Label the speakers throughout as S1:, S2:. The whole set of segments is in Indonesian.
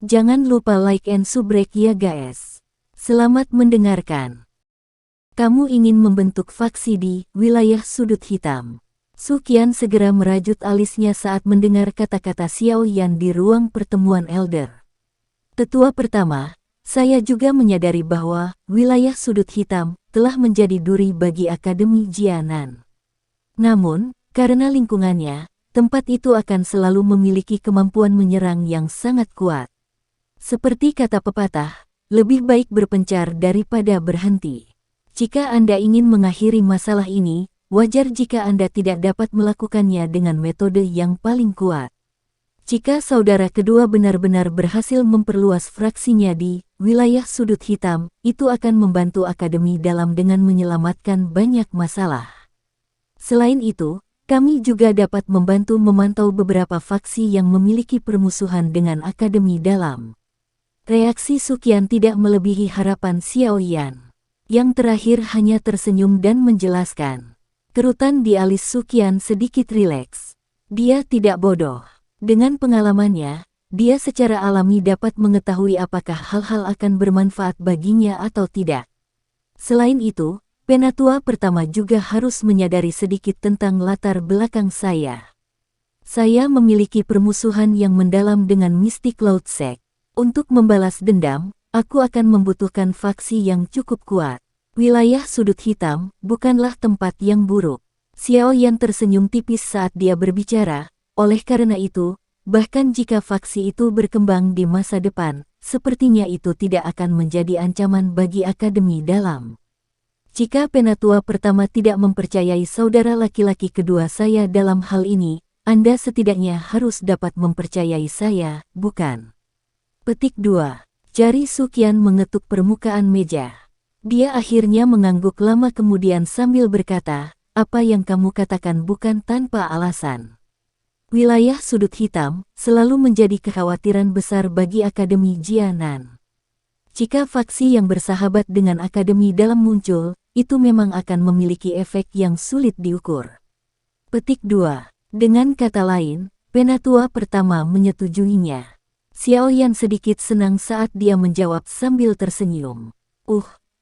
S1: Jangan lupa like and subscribe ya guys. Selamat mendengarkan. Kamu ingin membentuk faksi di wilayah sudut hitam. Su Qian segera merajut alisnya saat mendengar kata-kata Xiao Yan di ruang pertemuan Elder. Tetua pertama, saya juga menyadari bahwa wilayah sudut hitam telah menjadi duri bagi Akademi Jianan. Namun, karena lingkungannya, tempat itu akan selalu memiliki kemampuan menyerang yang sangat kuat. Seperti kata pepatah, lebih baik berpencar daripada berhenti. Jika Anda ingin mengakhiri masalah ini, wajar jika Anda tidak dapat melakukannya dengan metode yang paling kuat. Jika saudara kedua benar-benar berhasil memperluas fraksinya di wilayah sudut hitam, itu akan membantu Akademi dalam dengan menyelamatkan banyak masalah. Selain itu, kami juga dapat membantu memantau beberapa faksi yang memiliki permusuhan dengan Akademi dalam. Reaksi Su Qian tidak melebihi harapan Xiao Yan. Yang terakhir hanya tersenyum dan menjelaskan. Kerutan di alis Su Qian sedikit rileks. Dia tidak bodoh. Dengan pengalamannya, dia secara alami dapat mengetahui apakah hal-hal akan bermanfaat baginya atau tidak. Selain itu, penatua pertama juga harus menyadari sedikit tentang latar belakang saya. Saya memiliki permusuhan yang mendalam dengan Mystic Cloud Sect. Untuk membalas dendam, aku akan membutuhkan faksi yang cukup kuat. Wilayah sudut hitam bukanlah tempat yang buruk. Xiao Yan tersenyum tipis saat dia berbicara, oleh karena itu, bahkan jika faksi itu berkembang di masa depan, sepertinya itu tidak akan menjadi ancaman bagi Akademi dalam. Jika penatua pertama tidak mempercayai saudara laki-laki kedua saya dalam hal ini, Anda setidaknya harus dapat mempercayai saya, bukan? Petik 2. Jari Su Qian mengetuk permukaan meja. Dia akhirnya mengangguk lama kemudian sambil berkata, apa yang kamu katakan bukan tanpa alasan. Wilayah sudut hitam selalu menjadi kekhawatiran besar bagi Akademi Jianan. Jika faksi yang bersahabat dengan Akademi dalam muncul, itu memang akan memiliki efek yang sulit diukur. Petik 2. Dengan kata lain, penatua pertama menyetujuinya. Xiao Yan sedikit senang saat dia menjawab sambil tersenyum.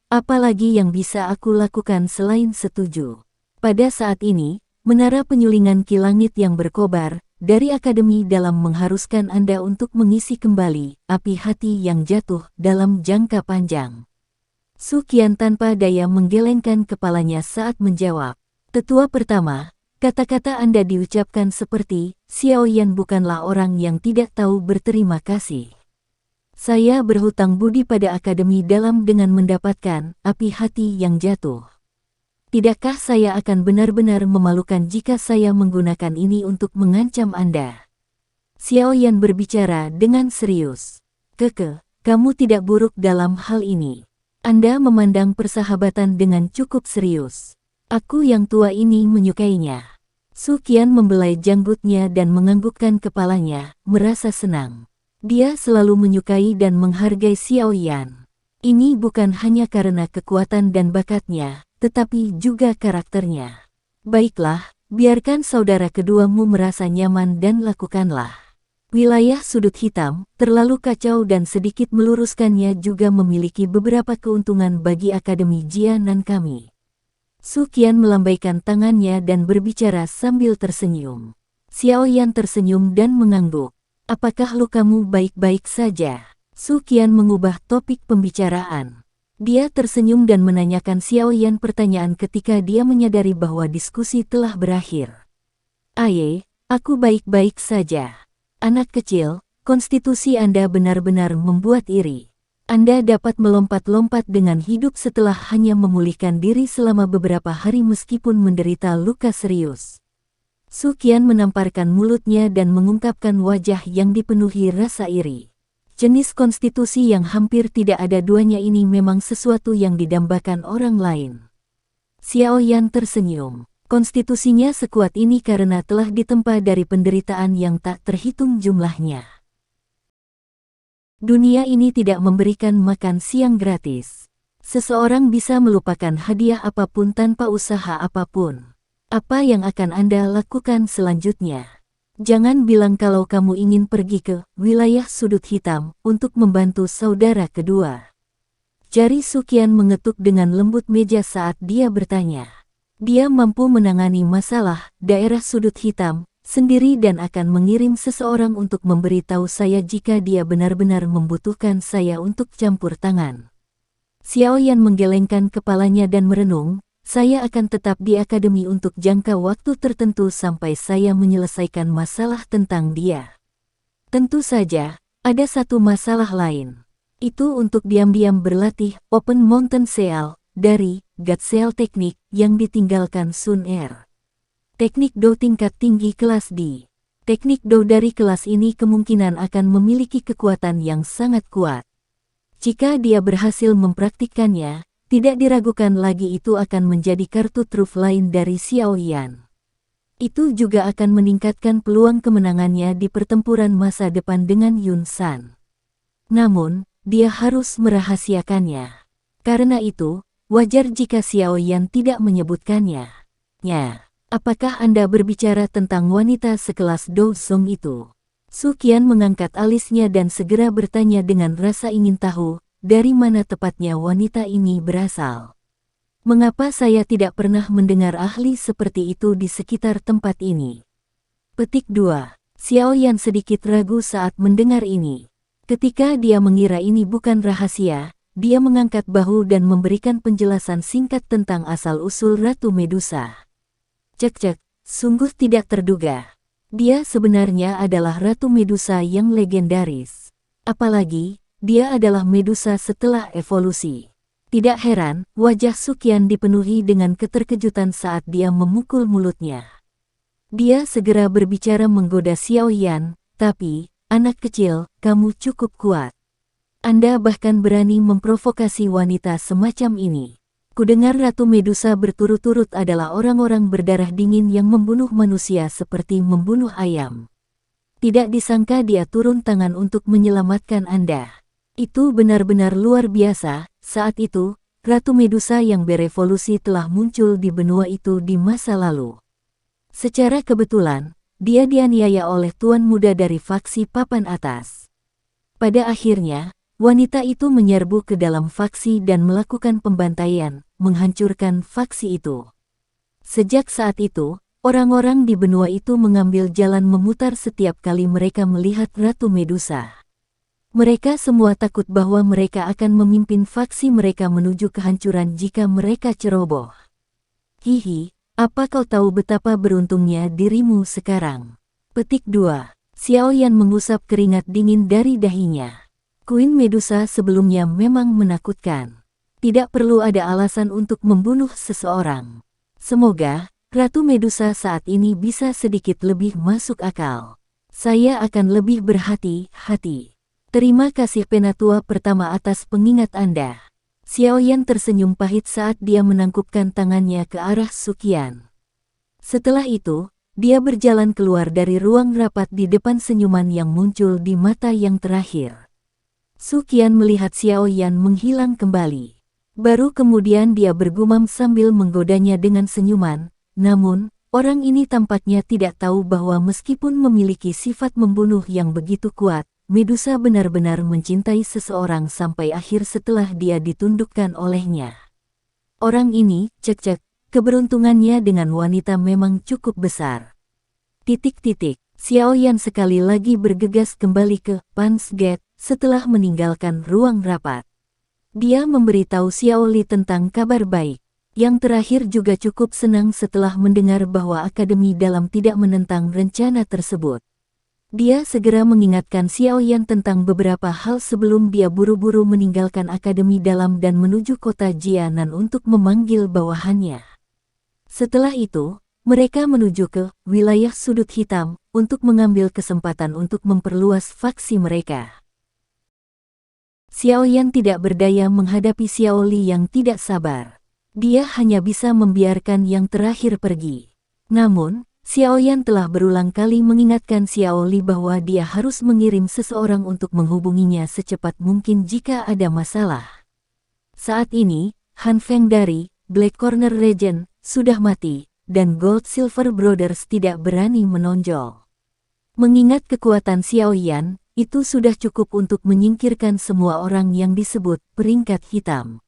S1: Apalagi yang bisa aku lakukan selain setuju. Pada saat ini, menara penyulingan Ki Langit yang berkobar dari Akademi dalam mengharuskan Anda untuk mengisi kembali api hati yang jatuh dalam jangka panjang. Su Qian tanpa daya menggelengkan kepalanya saat menjawab. Tetua pertama, kata-kata Anda diucapkan seperti, Xiao Yan bukanlah orang yang tidak tahu berterima kasih. Saya berhutang budi pada Akademi dalam dengan mendapatkan api hati yang jatuh. Tidakkah saya akan benar-benar memalukan jika saya menggunakan ini untuk mengancam Anda? Xiao Yan berbicara dengan serius. Kamu tidak buruk dalam hal ini. Anda memandang persahabatan dengan cukup serius. Aku yang tua ini menyukainya. Su Qian membelai janggutnya dan menganggukkan kepalanya, merasa senang. Dia selalu menyukai dan menghargai Xiao Yan. Ini bukan hanya karena kekuatan dan bakatnya, tetapi juga karakternya. Baiklah, biarkan saudara keduamu merasa nyaman dan lakukanlah. Wilayah sudut hitam, terlalu kacau dan sedikit meluruskannya juga memiliki beberapa keuntungan bagi Akademi Jianan kami. Su Qian melambaikan tangannya dan berbicara sambil tersenyum. Xiao Yan tersenyum dan mengangguk. Apakah lukamu baik-baik saja? Su Qian mengubah topik pembicaraan. Dia tersenyum dan menanyakan Xiao Yan pertanyaan ketika dia menyadari bahwa diskusi telah berakhir. Aku baik-baik saja. Anak kecil, konstitusi Anda benar-benar membuat iri. Anda dapat melompat-lompat dengan hidup setelah hanya memulihkan diri selama beberapa hari meskipun menderita luka serius. Su Qian menamparkan mulutnya dan mengungkapkan wajah yang dipenuhi rasa iri. Jenis konstitusi yang hampir tidak ada duanya ini memang sesuatu yang didambakan orang lain. Xiao Yan tersenyum. Konstitusinya sekuat ini karena telah ditempa dari penderitaan yang tak terhitung jumlahnya. Dunia ini tidak memberikan makan siang gratis. Seseorang bisa melupakan hadiah apapun tanpa usaha apapun. Apa yang akan Anda lakukan selanjutnya? Jangan bilang kalau kamu ingin pergi ke wilayah sudut hitam untuk membantu saudara kedua. Jari Sukian mengetuk dengan lembut meja saat dia bertanya. Dia mampu menangani masalah daerah sudut hitam sendiri dan akan mengirim seseorang untuk memberitahu saya jika dia benar-benar membutuhkan saya untuk campur tangan. Xiaoyan menggelengkan kepalanya dan merenung, saya akan tetap di akademi untuk jangka waktu tertentu sampai saya menyelesaikan masalah tentang dia. Tentu saja, ada satu masalah lain. Itu untuk diam-diam berlatih Open Mountain Seal dari God Seal Teknik yang ditinggalkan Sun Er. Teknik Do tingkat tinggi kelas D. Teknik Do dari kelas ini kemungkinan akan memiliki kekuatan yang sangat kuat. Jika dia berhasil mempraktikkannya, tidak diragukan lagi itu akan menjadi kartu truf lain dari Xiaoyan. Itu juga akan meningkatkan peluang kemenangannya di pertempuran masa depan dengan Yun San. Namun, dia harus merahasiakannya. Karena itu, wajar jika Xiaoyan tidak menyebutkannya. Apakah Anda berbicara tentang wanita sekelas Do Song itu? Sukian mengangkat alisnya dan segera bertanya dengan rasa ingin tahu, dari mana tepatnya wanita ini berasal. Mengapa saya tidak pernah mendengar ahli seperti itu di sekitar tempat ini? Petik 2. Xiaoyan sedikit ragu saat mendengar ini. Ketika dia mengira ini bukan rahasia, dia mengangkat bahu dan memberikan penjelasan singkat tentang asal-usul Ratu Medusa. Cek, sungguh tidak terduga. Dia sebenarnya adalah Ratu Medusa yang legendaris. Apalagi, dia adalah Medusa setelah evolusi. Tidak heran, wajah Sukian dipenuhi dengan keterkejutan saat dia memukul mulutnya. Dia segera berbicara menggoda Xiaoyan, tapi, anak kecil, kamu cukup kuat. Anda bahkan berani memprovokasi wanita semacam ini. Kudengar Ratu Medusa berturut-turut adalah orang-orang berdarah dingin yang membunuh manusia seperti membunuh ayam. Tidak disangka dia turun tangan untuk menyelamatkan Anda. Itu benar-benar luar biasa. Saat itu, Ratu Medusa yang berevolusi telah muncul di benua itu di masa lalu. Secara kebetulan, dia dianiaya oleh tuan muda dari faksi papan atas. Pada akhirnya, wanita itu menyerbu ke dalam faksi dan melakukan pembantaian, menghancurkan faksi itu. Sejak saat itu, orang-orang di benua itu mengambil jalan memutar setiap kali mereka melihat Ratu Medusa. Mereka semua takut bahwa mereka akan memimpin faksi mereka menuju kehancuran jika mereka ceroboh. Hihi, apa kau tahu betapa beruntungnya dirimu sekarang? Petik 2. Xiaoyan mengusap keringat dingin dari dahinya. Queen Medusa sebelumnya memang menakutkan. Tidak perlu ada alasan untuk membunuh seseorang. Semoga Ratu Medusa saat ini bisa sedikit lebih masuk akal. Saya akan lebih berhati-hati. Terima kasih penatua pertama atas pengingat Anda. Xiaoyan tersenyum pahit saat dia menangkupkan tangannya ke arah Sukian. Setelah itu, dia berjalan keluar dari ruang rapat di depan senyuman yang muncul di mata yang terakhir. Sukian melihat Xiaoyan menghilang kembali. Baru kemudian dia bergumam sambil menggodanya dengan senyuman, namun, orang ini tampaknya tidak tahu bahwa meskipun memiliki sifat membunuh yang begitu kuat, Medusa benar-benar mencintai seseorang sampai akhir setelah dia ditundukkan olehnya. Orang ini, cek, keberuntungannya dengan wanita memang cukup besar. Xiaoyan sekali lagi bergegas kembali ke Punch Gate setelah meninggalkan ruang rapat. Dia memberitahu Xiaoli tentang kabar baik. Yang terakhir juga cukup senang setelah mendengar bahwa Akademi Dalam tidak menentang rencana tersebut. Dia segera mengingatkan Xiaoyan tentang beberapa hal sebelum dia buru-buru meninggalkan Akademi Dalam dan menuju kota Jianan untuk memanggil bawahannya. Setelah itu, mereka menuju ke wilayah sudut hitam untuk mengambil kesempatan untuk memperluas faksi mereka. Xiaoyan tidak berdaya menghadapi Xiaoli yang tidak sabar. Dia hanya bisa membiarkan yang terakhir pergi. Namun, Xiaoyan telah berulang kali mengingatkan Xiaoli bahwa dia harus mengirim seseorang untuk menghubunginya secepat mungkin jika ada masalah. Saat ini, Han Feng dari Black Corner Regent sudah mati, dan Gold Silver Brothers tidak berani menonjol. Mengingat kekuatan Xiaoyan, itu sudah cukup untuk menyingkirkan semua orang yang disebut peringkat hitam.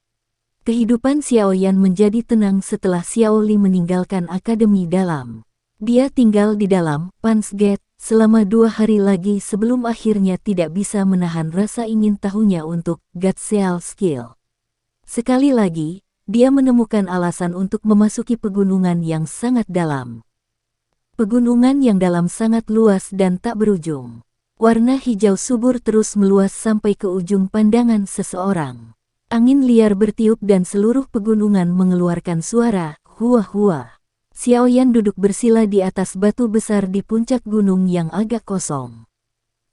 S1: Kehidupan Xiaoyan menjadi tenang setelah Xiao Li meninggalkan Akademi Dalam. Dia tinggal di dalam Punch Gate selama 2 hari lagi sebelum akhirnya tidak bisa menahan rasa ingin tahunya untuk God Seal Skill. Sekali lagi, dia menemukan alasan untuk memasuki pegunungan yang sangat dalam. Pegunungan yang dalam sangat luas dan tak berujung. Warna hijau subur terus meluas sampai ke ujung pandangan seseorang. Angin liar bertiup dan seluruh pegunungan mengeluarkan suara hua-hua. Xiaoyan duduk bersila di atas batu besar di puncak gunung yang agak kosong.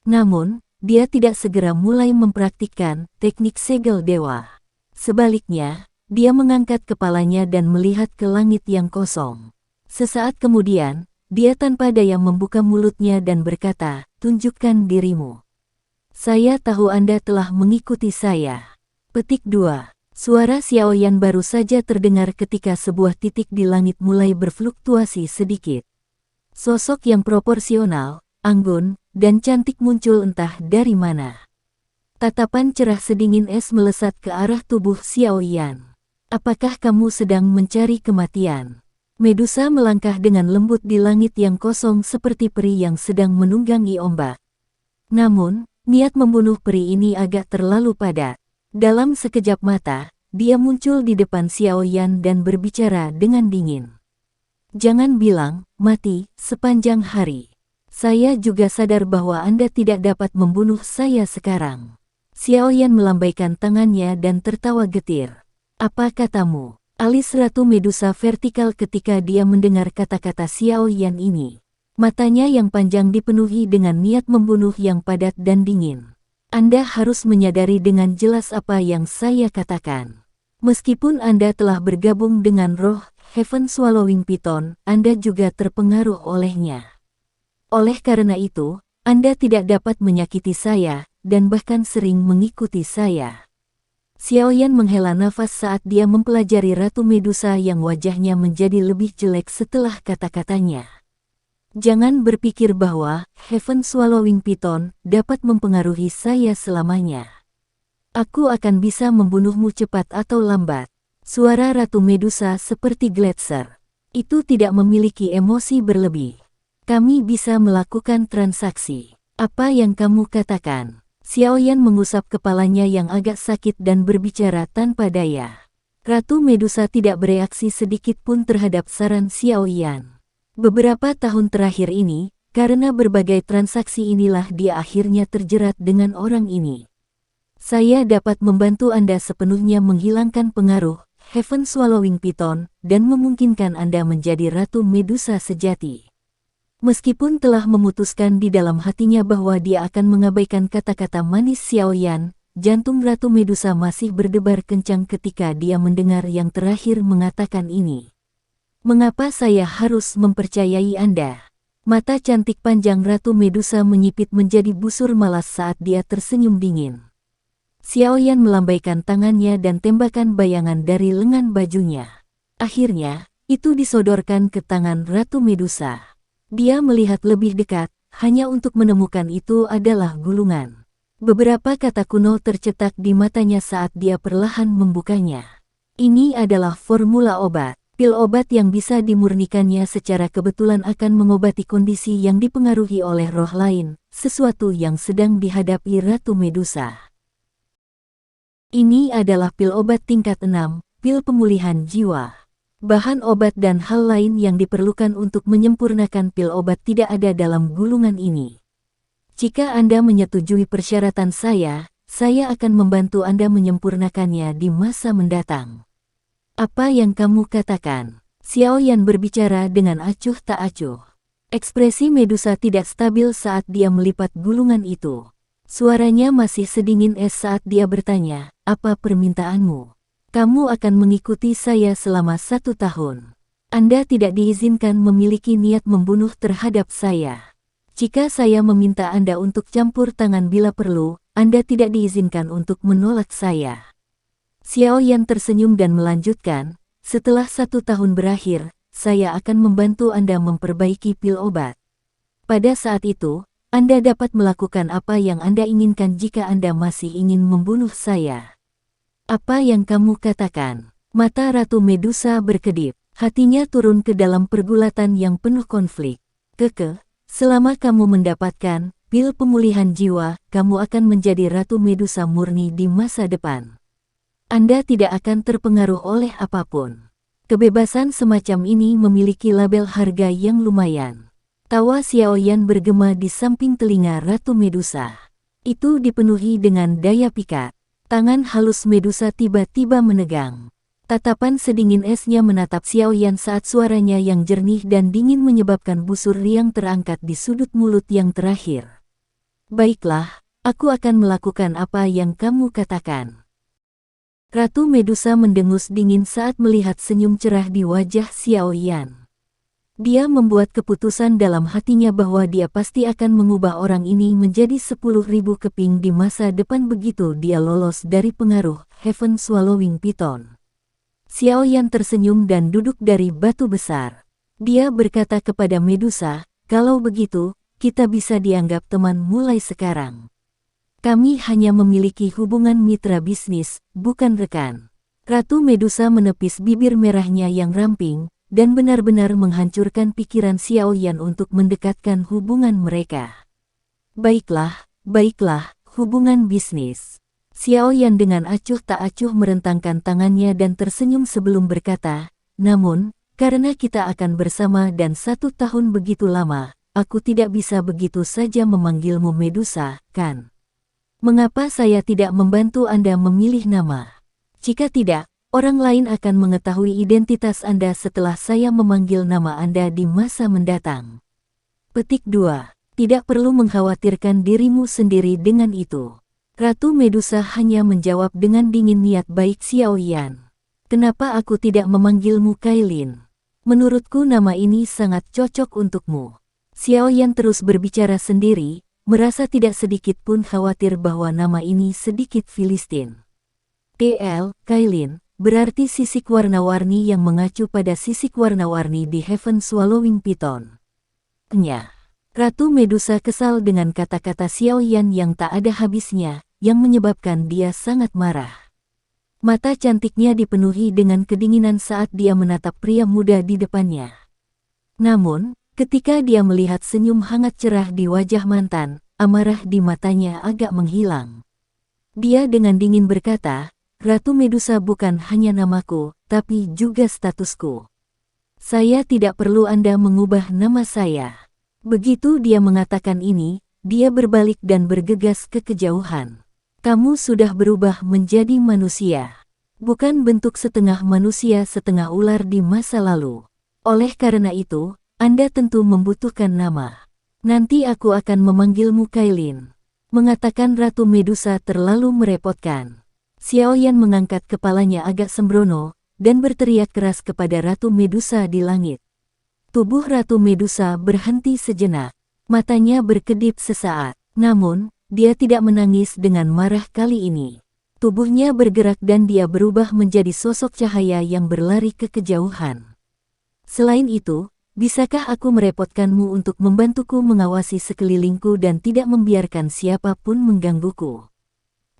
S1: Namun, dia tidak segera mulai mempraktikkan teknik segel dewa. Sebaliknya, dia mengangkat kepalanya dan melihat ke langit yang kosong. Sesaat kemudian, dia tanpa daya membuka mulutnya dan berkata, "Tunjukkan dirimu. Saya tahu Anda telah mengikuti saya." Petik 2. Suara Xiaoyan baru saja terdengar ketika sebuah titik di langit mulai berfluktuasi sedikit. Sosok yang proporsional, anggun, dan cantik muncul entah dari mana. Tatapan cerah sedingin es melesat ke arah tubuh Xiaoyan. "Apakah kamu sedang mencari kematian?" Medusa melangkah dengan lembut di langit yang kosong seperti peri yang sedang menunggangi ombak. Namun, niat membunuh peri ini agak terlalu padat. Dalam sekejap mata, dia muncul di depan Xiaoyan dan berbicara dengan dingin. "Jangan bilang, mati, sepanjang hari. Saya juga sadar bahwa Anda tidak dapat membunuh saya sekarang." Xiaoyan melambaikan tangannya dan tertawa getir. "Apa katamu?" Alis Ratu Medusa vertikal ketika dia mendengar kata-kata Xiaoyan ini. Matanya yang panjang dipenuhi dengan niat membunuh yang padat dan dingin. "Anda harus menyadari dengan jelas apa yang saya katakan. Meskipun Anda telah bergabung dengan roh Heaven Swallowing Python, Anda juga terpengaruh olehnya. Oleh karena itu, Anda tidak dapat menyakiti saya, dan bahkan sering mengikuti saya." Xiaoyan menghela nafas saat dia mempelajari Ratu Medusa yang wajahnya menjadi lebih jelek setelah kata-katanya. "Jangan berpikir bahwa Heaven Swallowing Python dapat mempengaruhi saya selamanya. Aku akan bisa membunuhmu cepat atau lambat." Suara Ratu Medusa seperti gletser. "Itu tidak memiliki emosi berlebih. Kami bisa melakukan transaksi. Apa yang kamu katakan?" Xiaoyan mengusap kepalanya yang agak sakit dan berbicara tanpa daya. Ratu Medusa tidak bereaksi sedikit pun terhadap saran Xiaoyan. Beberapa tahun terakhir ini, karena berbagai transaksi inilah dia akhirnya terjerat dengan orang ini. "Saya dapat membantu Anda sepenuhnya menghilangkan pengaruh Heaven Swallowing Python dan memungkinkan Anda menjadi Ratu Medusa sejati." Meskipun telah memutuskan di dalam hatinya bahwa dia akan mengabaikan kata-kata manis Xiaoyan, jantung Ratu Medusa masih berdebar kencang ketika dia mendengar yang terakhir mengatakan ini. "Mengapa saya harus mempercayai Anda?" Mata cantik panjang Ratu Medusa menyipit menjadi busur malas saat dia tersenyum dingin. Xiaoyan melambaikan tangannya dan tembakan bayangan dari lengan bajunya. Akhirnya, itu disodorkan ke tangan Ratu Medusa. Dia melihat lebih dekat, hanya untuk menemukan itu adalah gulungan. Beberapa kata kuno tercetak di matanya saat dia perlahan membukanya. Ini adalah formula obat. Pil obat yang bisa dimurnikannya secara kebetulan akan mengobati kondisi yang dipengaruhi oleh roh lain, sesuatu yang sedang dihadapi Ratu Medusa. Ini adalah pil obat tingkat 6, pil pemulihan jiwa. Bahan obat dan hal lain yang diperlukan untuk menyempurnakan pil obat tidak ada dalam gulungan ini. Jika Anda menyetujui persyaratan saya akan membantu Anda menyempurnakannya di masa mendatang. Apa yang kamu katakan? Xiaoyan berbicara dengan acuh tak acuh. Ekspresi Medusa tidak stabil saat dia melipat gulungan itu. Suaranya masih sedingin es saat dia bertanya, "Apa permintaanmu?" "Kamu akan mengikuti saya selama 1 tahun. Anda tidak diizinkan memiliki niat membunuh terhadap saya. Jika saya meminta Anda untuk campur tangan bila perlu, Anda tidak diizinkan untuk menolak saya." Xiaoyan tersenyum dan melanjutkan, "Setelah 1 tahun berakhir, saya akan membantu Anda memperbaiki pil obat. Pada saat itu, Anda dapat melakukan apa yang Anda inginkan jika Anda masih ingin membunuh saya. Apa yang kamu katakan? Mata Ratu Medusa berkedip. Hatinya turun ke dalam pergulatan yang penuh konflik. Selama kamu mendapatkan pil pemulihan jiwa, kamu akan menjadi Ratu Medusa murni di masa depan. Anda tidak akan terpengaruh oleh apapun. Kebebasan semacam ini memiliki label harga yang lumayan. Tawa Xiaoyan bergema di samping telinga Ratu Medusa. Itu dipenuhi dengan daya pikat. Tangan halus Medusa tiba-tiba menegang. Tatapan sedingin esnya menatap Xiaoyan saat suaranya yang jernih dan dingin menyebabkan busur riang terangkat di sudut mulut yang terakhir. Baiklah, aku akan melakukan apa yang kamu katakan. Ratu Medusa mendengus dingin saat melihat senyum cerah di wajah Xiaoyan. Dia membuat keputusan dalam hatinya bahwa dia pasti akan mengubah orang ini menjadi 10.000 keping di masa depan begitu dia lolos dari pengaruh Heaven Swallowing Python. Xiaoyan tersenyum dan duduk dari batu besar. Dia berkata kepada Medusa, kalau begitu, kita bisa dianggap teman mulai sekarang. Kami hanya memiliki hubungan mitra bisnis, bukan rekan. Ratu Medusa menepis bibir merahnya yang ramping, dan benar-benar menghancurkan pikiran Xiaoyan untuk mendekatkan hubungan mereka. Baiklah, hubungan bisnis. Xiaoyan dengan acuh tak acuh merentangkan tangannya dan tersenyum sebelum berkata, namun, karena kita akan bersama dan 1 tahun begitu lama, aku tidak bisa begitu saja memanggilmu Medusa, kan? Mengapa saya tidak membantu Anda memilih nama? Jika tidak, orang lain akan mengetahui identitas Anda setelah saya memanggil nama Anda di masa mendatang. Petik 2. Tidak perlu mengkhawatirkan dirimu sendiri dengan itu. Ratu Medusa hanya menjawab dengan dingin niat baik Xiaoyan. Kenapa aku tidak memanggilmu Kailin? Menurutku nama ini sangat cocok untukmu. Xiaoyan terus berbicara sendiri, merasa tidak sedikit pun khawatir bahwa nama ini sedikit Filistin. Kailin, berarti sisik warna-warni yang mengacu pada sisik warna-warni di Heaven Swallowing Python. Ratu Medusa kesal dengan kata-kata Xiaoyan yang tak ada habisnya, yang menyebabkan dia sangat marah. Mata cantiknya dipenuhi dengan kedinginan saat dia menatap pria muda di depannya. Namun, ketika dia melihat senyum hangat cerah di wajah mantan, amarah di matanya agak menghilang. Dia dengan dingin berkata, Ratu Medusa bukan hanya namaku, tapi juga statusku. Saya tidak perlu Anda mengubah nama saya. Begitu dia mengatakan ini, dia berbalik dan bergegas ke kejauhan. Kamu sudah berubah menjadi manusia. Bukan bentuk setengah manusia setengah ular di masa lalu. Oleh karena itu, Anda tentu membutuhkan nama. Nanti aku akan memanggilmu Kailin. Mengatakan Ratu Medusa terlalu merepotkan. Xiaoyan mengangkat kepalanya agak sembrono, dan berteriak keras kepada Ratu Medusa di langit. Tubuh Ratu Medusa berhenti sejenak. Matanya berkedip sesaat. Namun, dia tidak menangis dengan marah kali ini. Tubuhnya bergerak dan dia berubah menjadi sosok cahaya yang berlari ke kejauhan. Selain itu, bisakah aku merepotkanmu untuk membantuku mengawasi sekelilingku dan tidak membiarkan siapapun menggangguku?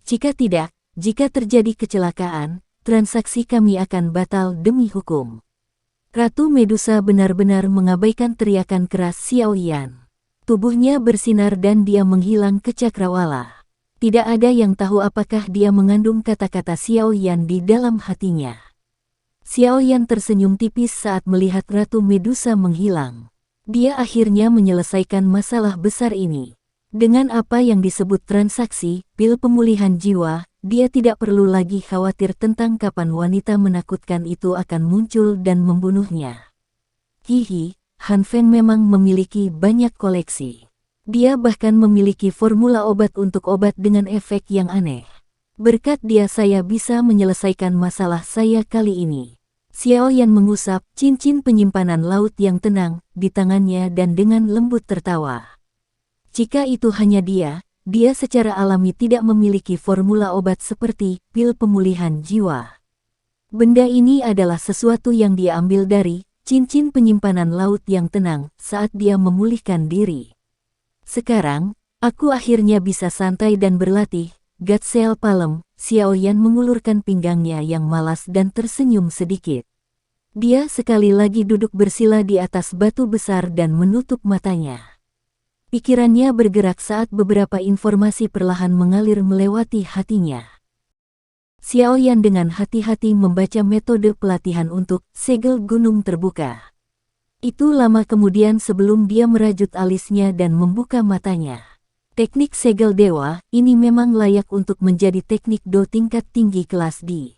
S1: Jika tidak, jika terjadi kecelakaan, transaksi kami akan batal demi hukum. Ratu Medusa benar-benar mengabaikan teriakan keras Xiaoyan. Tubuhnya bersinar dan dia menghilang ke cakrawala. Tidak ada yang tahu apakah dia mengandung kata-kata Xiaoyan di dalam hatinya. Xiaoyan tersenyum tipis saat melihat Ratu Medusa menghilang. Dia akhirnya menyelesaikan masalah besar ini. Dengan apa yang disebut transaksi, pil pemulihan jiwa, dia tidak perlu lagi khawatir tentang kapan wanita menakutkan itu akan muncul dan membunuhnya. Hihi, Han Feng memang memiliki banyak koleksi. Dia bahkan memiliki formula obat untuk obat dengan efek yang aneh. Berkat dia saya bisa menyelesaikan masalah saya kali ini. Xiaoyan mengusap cincin penyimpanan laut yang tenang di tangannya dan dengan lembut tertawa. Jika itu hanya dia secara alami tidak memiliki formula obat seperti pil pemulihan jiwa. Benda ini adalah sesuatu yang dia ambil dari cincin penyimpanan laut yang tenang saat dia memulihkan diri. Sekarang, aku akhirnya bisa santai dan berlatih. Gatsel Palem, Xiaoyan mengulurkan pinggangnya yang malas dan tersenyum sedikit. Dia sekali lagi duduk bersila di atas batu besar dan menutup matanya. Pikirannya bergerak saat beberapa informasi perlahan mengalir melewati hatinya. Xiaoyan dengan hati-hati membaca metode pelatihan untuk segel gunung terbuka. Itu lama kemudian sebelum dia merajut alisnya dan membuka matanya. Teknik segel dewa ini memang layak untuk menjadi teknik do tingkat tinggi kelas D.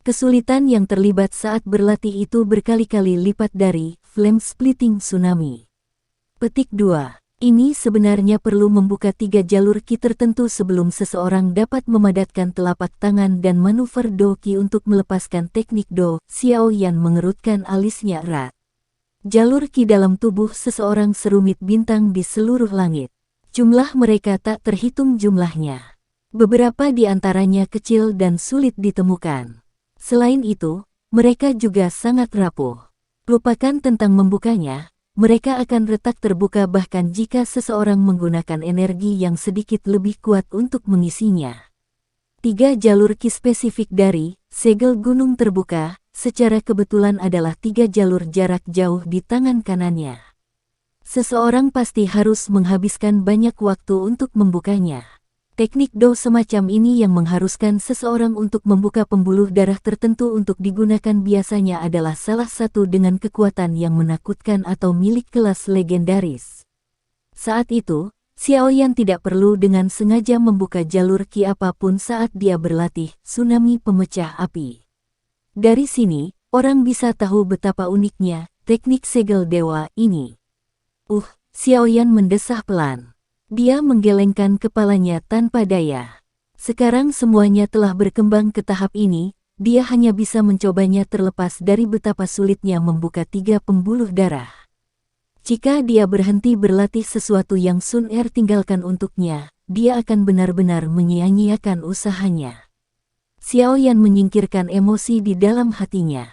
S1: Kesulitan yang terlibat saat berlatih itu berkali-kali lipat dari flame splitting tsunami. Petik 2. Ini sebenarnya perlu membuka 3 jalur ki tertentu sebelum seseorang dapat memadatkan telapak tangan dan manuver do ki untuk melepaskan teknik do. Xiaoyan mengerutkan alisnya erat. Jalur ki dalam tubuh seseorang serumit bintang di seluruh langit. Jumlah mereka tak terhitung jumlahnya. Beberapa di antaranya kecil dan sulit ditemukan. Selain itu, mereka juga sangat rapuh. Lupakan tentang membukanya, mereka akan retak terbuka bahkan jika seseorang menggunakan energi yang sedikit lebih kuat untuk mengisinya. 3 jalur ki spesifik dari segel gunung terbuka, secara kebetulan adalah 3 jalur jarak jauh di tangan kanannya. Seseorang pasti harus menghabiskan banyak waktu untuk membukanya. Teknik do semacam ini yang mengharuskan seseorang untuk membuka pembuluh darah tertentu untuk digunakan biasanya adalah salah satu dengan kekuatan yang menakutkan atau milik kelas legendaris. Saat itu, Xiaoyan tidak perlu dengan sengaja membuka jalur ki apapun saat dia berlatih tsunami pemecah api. Dari sini, orang bisa tahu betapa uniknya teknik segel dewa ini. Xiaoyan mendesah pelan. Dia menggelengkan kepalanya tanpa daya. Sekarang semuanya telah berkembang ke tahap ini, dia hanya bisa mencobanya terlepas dari betapa sulitnya membuka 3 pembuluh darah. Jika dia berhenti berlatih sesuatu yang Sun Er tinggalkan untuknya, dia akan benar-benar menyia-nyiakan usahanya. Xiaoyan menyingkirkan emosi di dalam hatinya.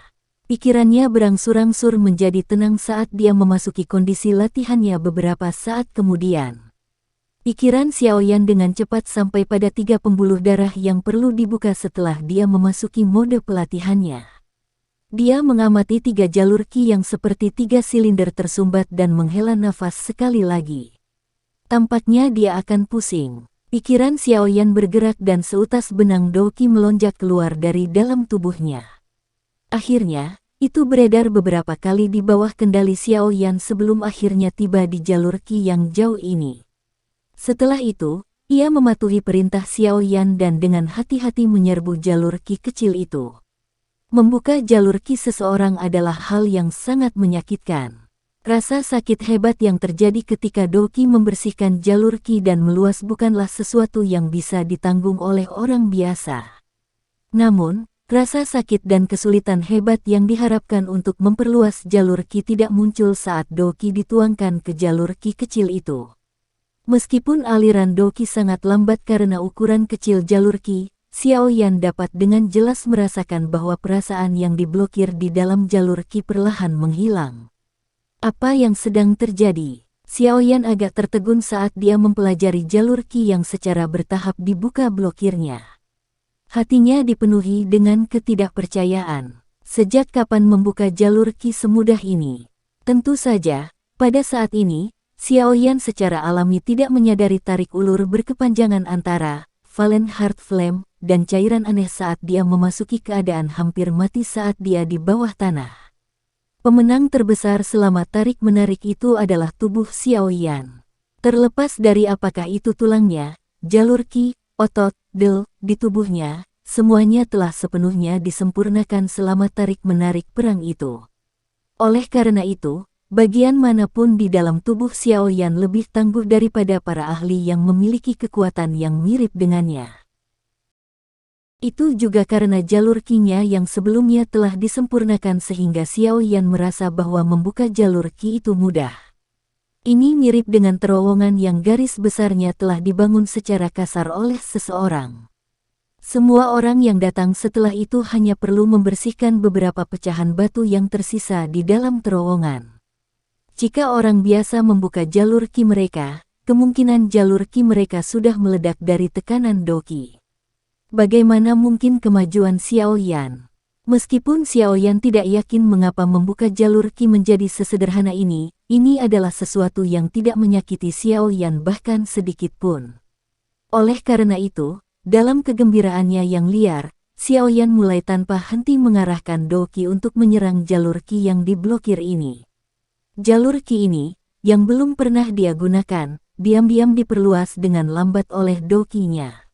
S1: Pikirannya berangsur-angsur menjadi tenang saat dia memasuki kondisi latihannya beberapa saat kemudian. Pikiran Xiaoyan dengan cepat sampai pada 3 pembuluh darah yang perlu dibuka setelah dia memasuki mode pelatihannya. Dia mengamati 3 jalur ki yang seperti 3 silinder tersumbat dan menghela nafas sekali lagi. Tampaknya dia akan pusing. Pikiran Xiaoyan bergerak dan seutas benang do ki melonjak keluar dari dalam tubuhnya. Akhirnya, itu beredar beberapa kali di bawah kendali Xiaoyan sebelum akhirnya tiba di jalur ki yang jauh ini. Setelah itu, ia mematuhi perintah Xiaoyan dan dengan hati-hati menyerbu jalur ki kecil itu. Membuka jalur ki seseorang adalah hal yang sangat menyakitkan. Rasa sakit hebat yang terjadi ketika Doki membersihkan jalur ki dan meluas bukanlah sesuatu yang bisa ditanggung oleh orang biasa. Namun, rasa sakit dan kesulitan hebat yang diharapkan untuk memperluas jalur ki tidak muncul saat Doki dituangkan ke jalur ki kecil itu. Meskipun aliran Doki sangat lambat karena ukuran kecil jalur ki, Xiaoyan dapat dengan jelas merasakan bahwa perasaan yang diblokir di dalam jalur ki perlahan menghilang. Apa yang sedang terjadi? Xiaoyan agak tertegun saat dia mempelajari jalur ki yang secara bertahap dibuka blokirnya. Hatinya dipenuhi dengan ketidakpercayaan. Sejak kapan membuka jalur ki semudah ini? Tentu saja, pada saat ini, Xiaoyan secara alami tidak menyadari tarik ulur berkepanjangan antara Valen Heart Flame dan cairan aneh saat dia memasuki keadaan hampir mati saat dia di bawah tanah. Pemenang terbesar selama tarik-menarik itu adalah tubuh Xiaoyan. Terlepas dari apakah itu tulangnya, jalur ki, otot, del, di tubuhnya, semuanya telah sepenuhnya disempurnakan selama tarik-menarik perang itu. Oleh karena itu, bagian manapun di dalam tubuh Xiaoyan lebih tangguh daripada para ahli yang memiliki kekuatan yang mirip dengannya. Itu juga karena jalur ki-nya yang sebelumnya telah disempurnakan sehingga Xiaoyan merasa bahwa membuka jalur ki itu mudah. Ini mirip dengan terowongan yang garis besarnya telah dibangun secara kasar oleh seseorang. Semua orang yang datang setelah itu hanya perlu membersihkan beberapa pecahan batu yang tersisa di dalam terowongan. Jika orang biasa membuka jalur ki mereka, kemungkinan jalur ki mereka sudah meledak dari tekanan doki. Bagaimana mungkin kemajuan Xiao Yan? Meskipun Xiao Yan tidak yakin mengapa membuka jalur ki menjadi sesederhana ini adalah sesuatu yang tidak menyakiti Xiao Yan bahkan sedikit pun. Oleh karena itu, dalam kegembiraannya yang liar, Xiao Yan mulai tanpa henti mengarahkan doki untuk menyerang jalur ki yang diblokir ini. Jalur ki ini, yang belum pernah dia gunakan, diam-diam diperluas dengan lambat oleh dokinya.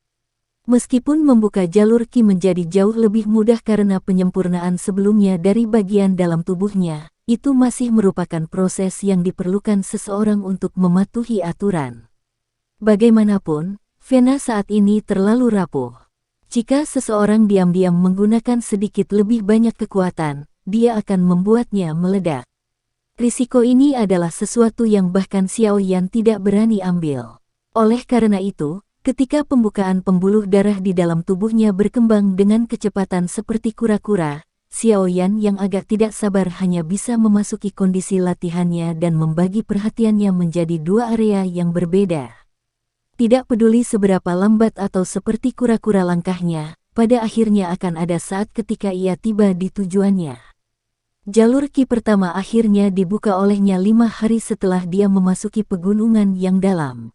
S1: Meskipun membuka jalur ki menjadi jauh lebih mudah karena penyempurnaan sebelumnya dari bagian dalam tubuhnya, itu masih merupakan proses yang diperlukan seseorang untuk mematuhi aturan. Bagaimanapun, Vena saat ini terlalu rapuh. Jika seseorang diam-diam menggunakan sedikit lebih banyak kekuatan, dia akan membuatnya meledak. Risiko ini adalah sesuatu yang bahkan Xiao Yan tidak berani ambil. Oleh karena itu, ketika pembukaan pembuluh darah di dalam tubuhnya berkembang dengan kecepatan seperti kura-kura, Xiao Yan yang agak tidak sabar hanya bisa memasuki kondisi latihannya dan membagi perhatiannya menjadi dua area yang berbeda. Tidak peduli seberapa lambat atau seperti kura-kura langkahnya, pada akhirnya akan ada saat ketika ia tiba di tujuannya. Jalur ki pertama akhirnya dibuka olehnya 5 hari setelah dia memasuki pegunungan yang dalam.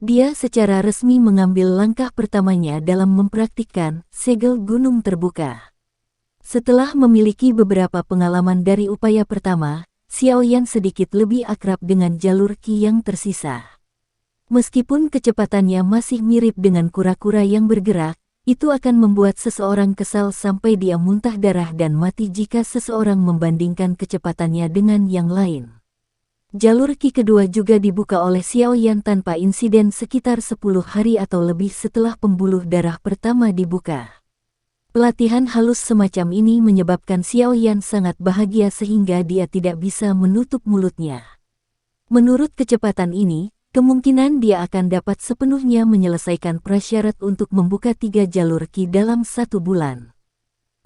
S1: Dia secara resmi mengambil langkah pertamanya dalam mempraktikkan segel gunung terbuka. Setelah memiliki beberapa pengalaman dari upaya pertama, Xiao Yan sedikit lebih akrab dengan jalur ki yang tersisa. Meskipun kecepatannya masih mirip dengan kura-kura yang bergerak, itu akan membuat seseorang kesal sampai dia muntah darah dan mati jika seseorang membandingkan kecepatannya dengan yang lain. Jalur ki kedua juga dibuka oleh Xiao Yan tanpa insiden sekitar 10 hari atau lebih setelah pembuluh darah pertama dibuka. Pelatihan halus semacam ini menyebabkan Xiao Yan sangat bahagia sehingga dia tidak bisa menutup mulutnya. Menurut kecepatan ini, kemungkinan dia akan dapat sepenuhnya menyelesaikan prasyarat untuk membuka 3 jalur ki dalam 1 bulan.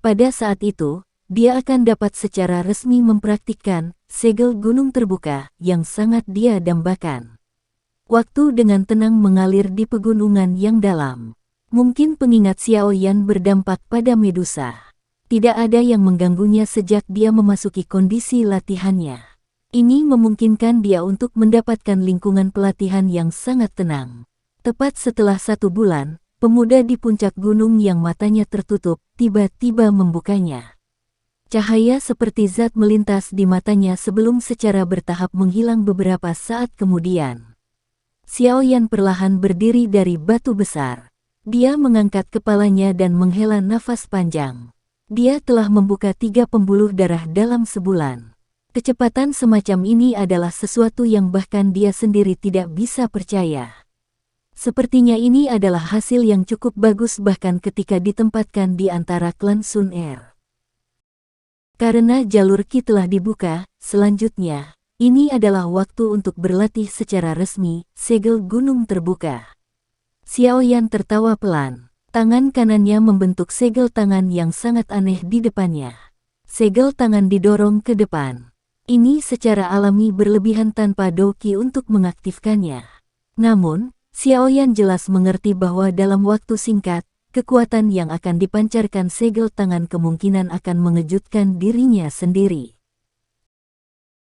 S1: Pada saat itu, dia akan dapat secara resmi mempraktikkan segel gunung terbuka yang sangat dia dambakan. Waktu dengan tenang mengalir di pegunungan yang dalam. Mungkin pengingat Xiao Yan berdampak pada Medusa. Tidak ada yang mengganggunya sejak dia memasuki kondisi latihannya. Ini memungkinkan dia untuk mendapatkan lingkungan pelatihan yang sangat tenang. Tepat setelah 1 bulan, pemuda di puncak gunung yang matanya tertutup, tiba-tiba membukanya. Cahaya seperti zat melintas di matanya sebelum secara bertahap menghilang beberapa saat kemudian. Xiao Yan perlahan berdiri dari batu besar. Dia mengangkat kepalanya dan menghela nafas panjang. Dia telah membuka 3 pembuluh darah dalam sebulan. Kecepatan semacam ini adalah sesuatu yang bahkan dia sendiri tidak bisa percaya. Sepertinya ini adalah hasil yang cukup bagus bahkan ketika ditempatkan di antara klan Sun Er. Karena jalur ki telah dibuka, selanjutnya, ini adalah waktu untuk berlatih secara resmi, segel gunung terbuka. Xiao Yan tertawa pelan. Tangan kanannya membentuk segel tangan yang sangat aneh di depannya. Segel tangan didorong ke depan. Ini secara alami berlebihan tanpa doki untuk mengaktifkannya. Namun, Xiao Yan jelas mengerti bahwa dalam waktu singkat, kekuatan yang akan dipancarkan segel tangan kemungkinan akan mengejutkan dirinya sendiri.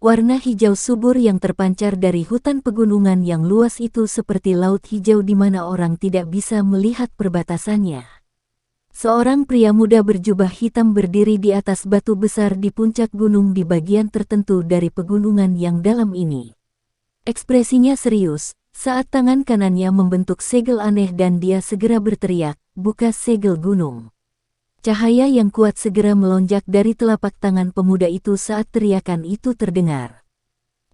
S1: Warna hijau subur yang terpancar dari hutan pegunungan yang luas itu seperti laut hijau di mana orang tidak bisa melihat perbatasannya. Seorang pria muda berjubah hitam berdiri di atas batu besar di puncak gunung di bagian tertentu dari pegunungan yang dalam ini. Ekspresinya serius, saat tangan kanannya membentuk segel aneh dan dia segera berteriak, "Buka segel gunung." Cahaya yang kuat segera melonjak dari telapak tangan pemuda itu saat teriakan itu terdengar.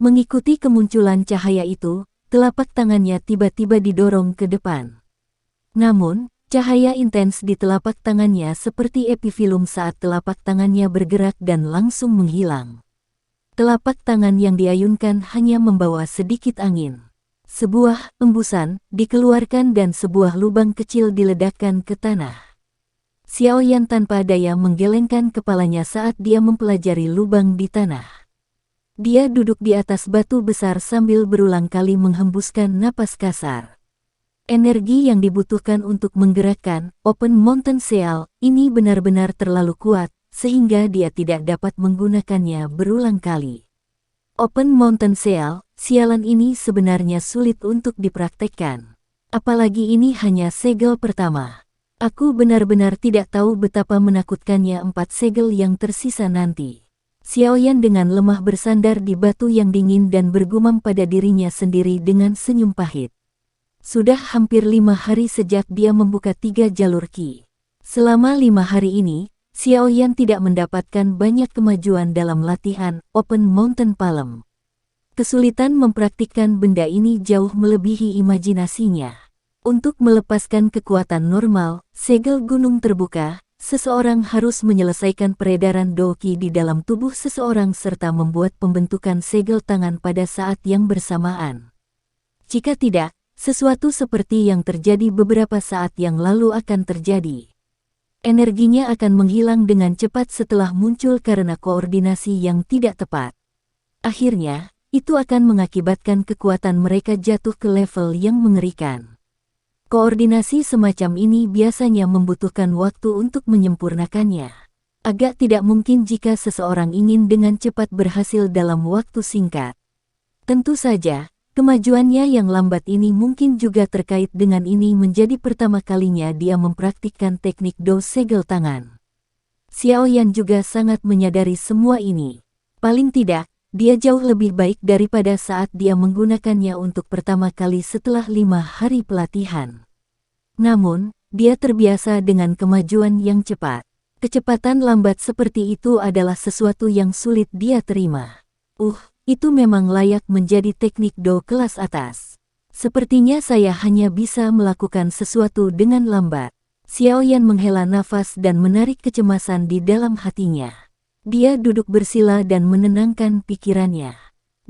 S1: Mengikuti kemunculan cahaya itu, telapak tangannya tiba-tiba didorong ke depan. Namun, cahaya intens di telapak tangannya seperti epifilum saat telapak tangannya bergerak dan langsung menghilang. Telapak tangan yang diayunkan hanya membawa sedikit angin. Sebuah embusan dikeluarkan dan sebuah lubang kecil diledakkan ke tanah. Xiao Yan tanpa daya menggelengkan kepalanya saat dia mempelajari lubang di tanah. Dia duduk di atas batu besar sambil berulang kali menghembuskan napas kasar. Energi yang dibutuhkan untuk menggerakkan Open Mountain Seal ini benar-benar terlalu kuat, sehingga dia tidak dapat menggunakannya berulang kali. Open Mountain Seal, sialan ini sebenarnya sulit untuk dipraktekkan. Apalagi ini hanya segel pertama. Aku benar-benar tidak tahu betapa menakutkannya 4 segel yang tersisa nanti. Xiaoyan dengan lemah bersandar di batu yang dingin dan bergumam pada dirinya sendiri dengan senyum pahit. Sudah hampir 5 hari sejak dia membuka 3 jalur Qi. Selama 5 hari ini, Xiaoyan tidak mendapatkan banyak kemajuan dalam latihan Open Mountain Palm. Kesulitan mempraktikkan benda ini jauh melebihi imajinasinya. Untuk melepaskan kekuatan normal, segel gunung terbuka, seseorang harus menyelesaikan peredaran Qi di dalam tubuh seseorang serta membuat pembentukan segel tangan pada saat yang bersamaan. Jika tidak, sesuatu seperti yang terjadi beberapa saat yang lalu akan terjadi. Energinya akan menghilang dengan cepat setelah muncul karena koordinasi yang tidak tepat. Akhirnya, itu akan mengakibatkan kekuatan mereka jatuh ke level yang mengerikan. Koordinasi semacam ini biasanya membutuhkan waktu untuk menyempurnakannya. Agak tidak mungkin jika seseorang ingin dengan cepat berhasil dalam waktu singkat. Tentu saja, kemajuannya yang lambat ini mungkin juga terkait dengan ini menjadi pertama kalinya dia mempraktikkan teknik Do segel tangan. Xiaoyan juga sangat menyadari semua ini. Paling tidak, dia jauh lebih baik daripada saat dia menggunakannya untuk pertama kali setelah 5 hari pelatihan. Namun, dia terbiasa dengan kemajuan yang cepat. Kecepatan lambat seperti itu adalah sesuatu yang sulit dia terima. Itu memang layak menjadi teknik Do kelas atas. Sepertinya saya hanya bisa melakukan sesuatu dengan lambat. Xiaoyan menghela nafas dan menarik kecemasan di dalam hatinya. Dia duduk bersila dan menenangkan pikirannya.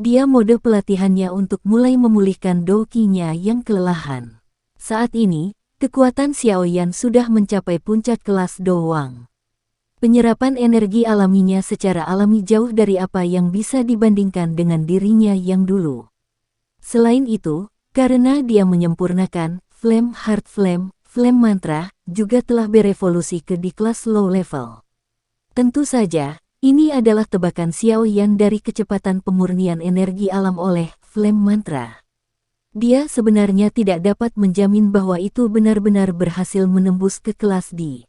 S1: Dia mode pelatihannya untuk mulai memulihkan Do Qi-nya yang kelelahan. Saat ini, kekuatan Xiaoyan sudah mencapai puncak kelas Do Wang. Penyerapan energi alaminya secara alami jauh dari apa yang bisa dibandingkan dengan dirinya yang dulu. Selain itu, karena dia menyempurnakan Flame Heart Flame Mantra, juga telah berevolusi ke di kelas low level. Tentu saja, ini adalah tebakan Xiaoyan dari kecepatan pemurnian energi alam oleh Flame Mantra. Dia sebenarnya tidak dapat menjamin bahwa itu benar-benar berhasil menembus ke kelas D.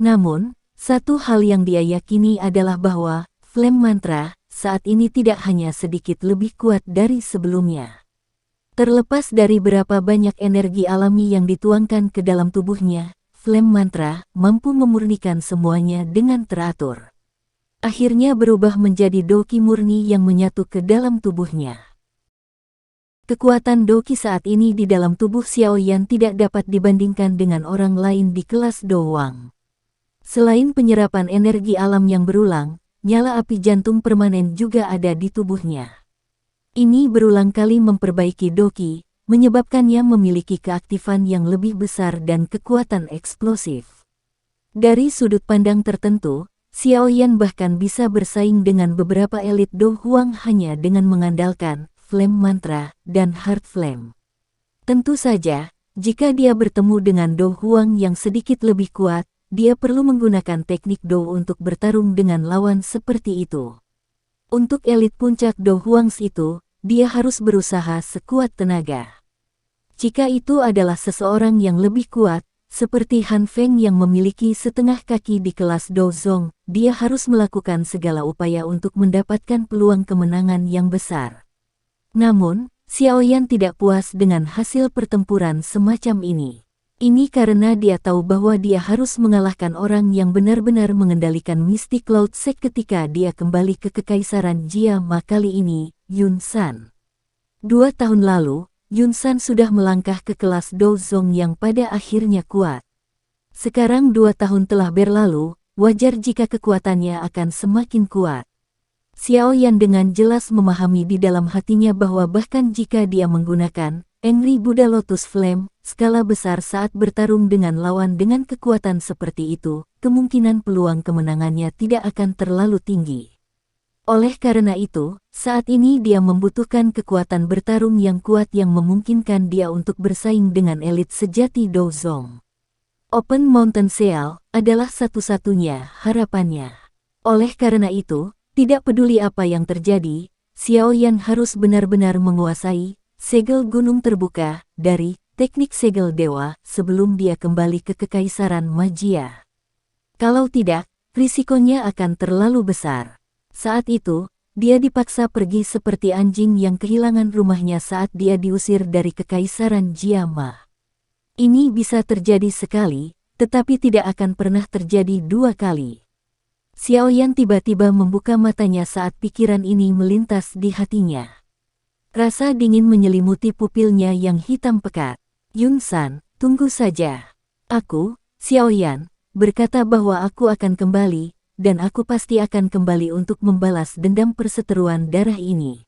S1: Namun, satu hal yang dia yakini adalah bahwa Flame Mantra saat ini tidak hanya sedikit lebih kuat dari sebelumnya. Terlepas dari berapa banyak energi alami yang dituangkan ke dalam tubuhnya, Flame Mantra mampu memurnikan semuanya dengan teratur. Akhirnya berubah menjadi Do Qi murni yang menyatu ke dalam tubuhnya. Kekuatan Do Qi saat ini di dalam tubuh Xiaoyan tidak dapat dibandingkan dengan orang lain di kelas Do Wang. Selain penyerapan energi alam yang berulang, nyala api jantung permanen juga ada di tubuhnya. Ini berulang kali memperbaiki Do Qi, menyebabkannya memiliki keaktifan yang lebih besar dan kekuatan eksplosif. Dari sudut pandang tertentu, Xiaoyan bahkan bisa bersaing dengan beberapa elit Do Huang hanya dengan mengandalkan Flame Mantra dan Heart Flame. Tentu saja, jika dia bertemu dengan Do Huang yang sedikit lebih kuat, dia perlu menggunakan teknik Do untuk bertarung dengan lawan seperti itu. Untuk elit puncak Do Huangs itu, dia harus berusaha sekuat tenaga. Jika itu adalah seseorang yang lebih kuat, seperti Han Feng yang memiliki setengah kaki di kelas Do Zong, dia harus melakukan segala upaya untuk mendapatkan peluang kemenangan yang besar. Namun, Xiaoyan tidak puas dengan hasil pertempuran semacam ini. Ini karena dia tahu bahwa dia harus mengalahkan orang yang benar-benar mengendalikan Mystic Cloud Sect ketika dia kembali ke Kekaisaran Jia Ma kali ini, Yun San. 2 tahun lalu, Yun San sudah melangkah ke kelas Do Zong yang pada akhirnya kuat. Sekarang 2 tahun telah berlalu, wajar jika kekuatannya akan semakin kuat. Xiaoyan dengan jelas memahami di dalam hatinya bahwa bahkan jika dia menggunakan Angry Buddha Lotus Flame skala besar saat bertarung dengan lawan dengan kekuatan seperti itu, kemungkinan peluang kemenangannya tidak akan terlalu tinggi. Oleh karena itu, saat ini dia membutuhkan kekuatan bertarung yang kuat yang memungkinkan dia untuk bersaing dengan elit sejati Douzong. Open Mountain Seal adalah satu-satunya harapannya. Oleh karena itu, tidak peduli apa yang terjadi, Xiao Yan harus benar-benar menguasai segel gunung terbuka dari teknik segel dewa sebelum dia kembali ke Kekaisaran Magia. Kalau tidak, risikonya akan terlalu besar. Saat itu, dia dipaksa pergi seperti anjing yang kehilangan rumahnya saat dia diusir dari Kekaisaran Jiama. Ini bisa terjadi sekali, tetapi tidak akan pernah terjadi dua kali. Xiao Yan tiba-tiba membuka matanya saat pikiran ini melintas di hatinya. Rasa dingin menyelimuti pupilnya yang hitam pekat. Yun San, tunggu saja. Aku, Xiao Yan, berkata bahwa aku akan kembali, dan aku pasti akan kembali untuk membalas dendam perseteruan darah ini.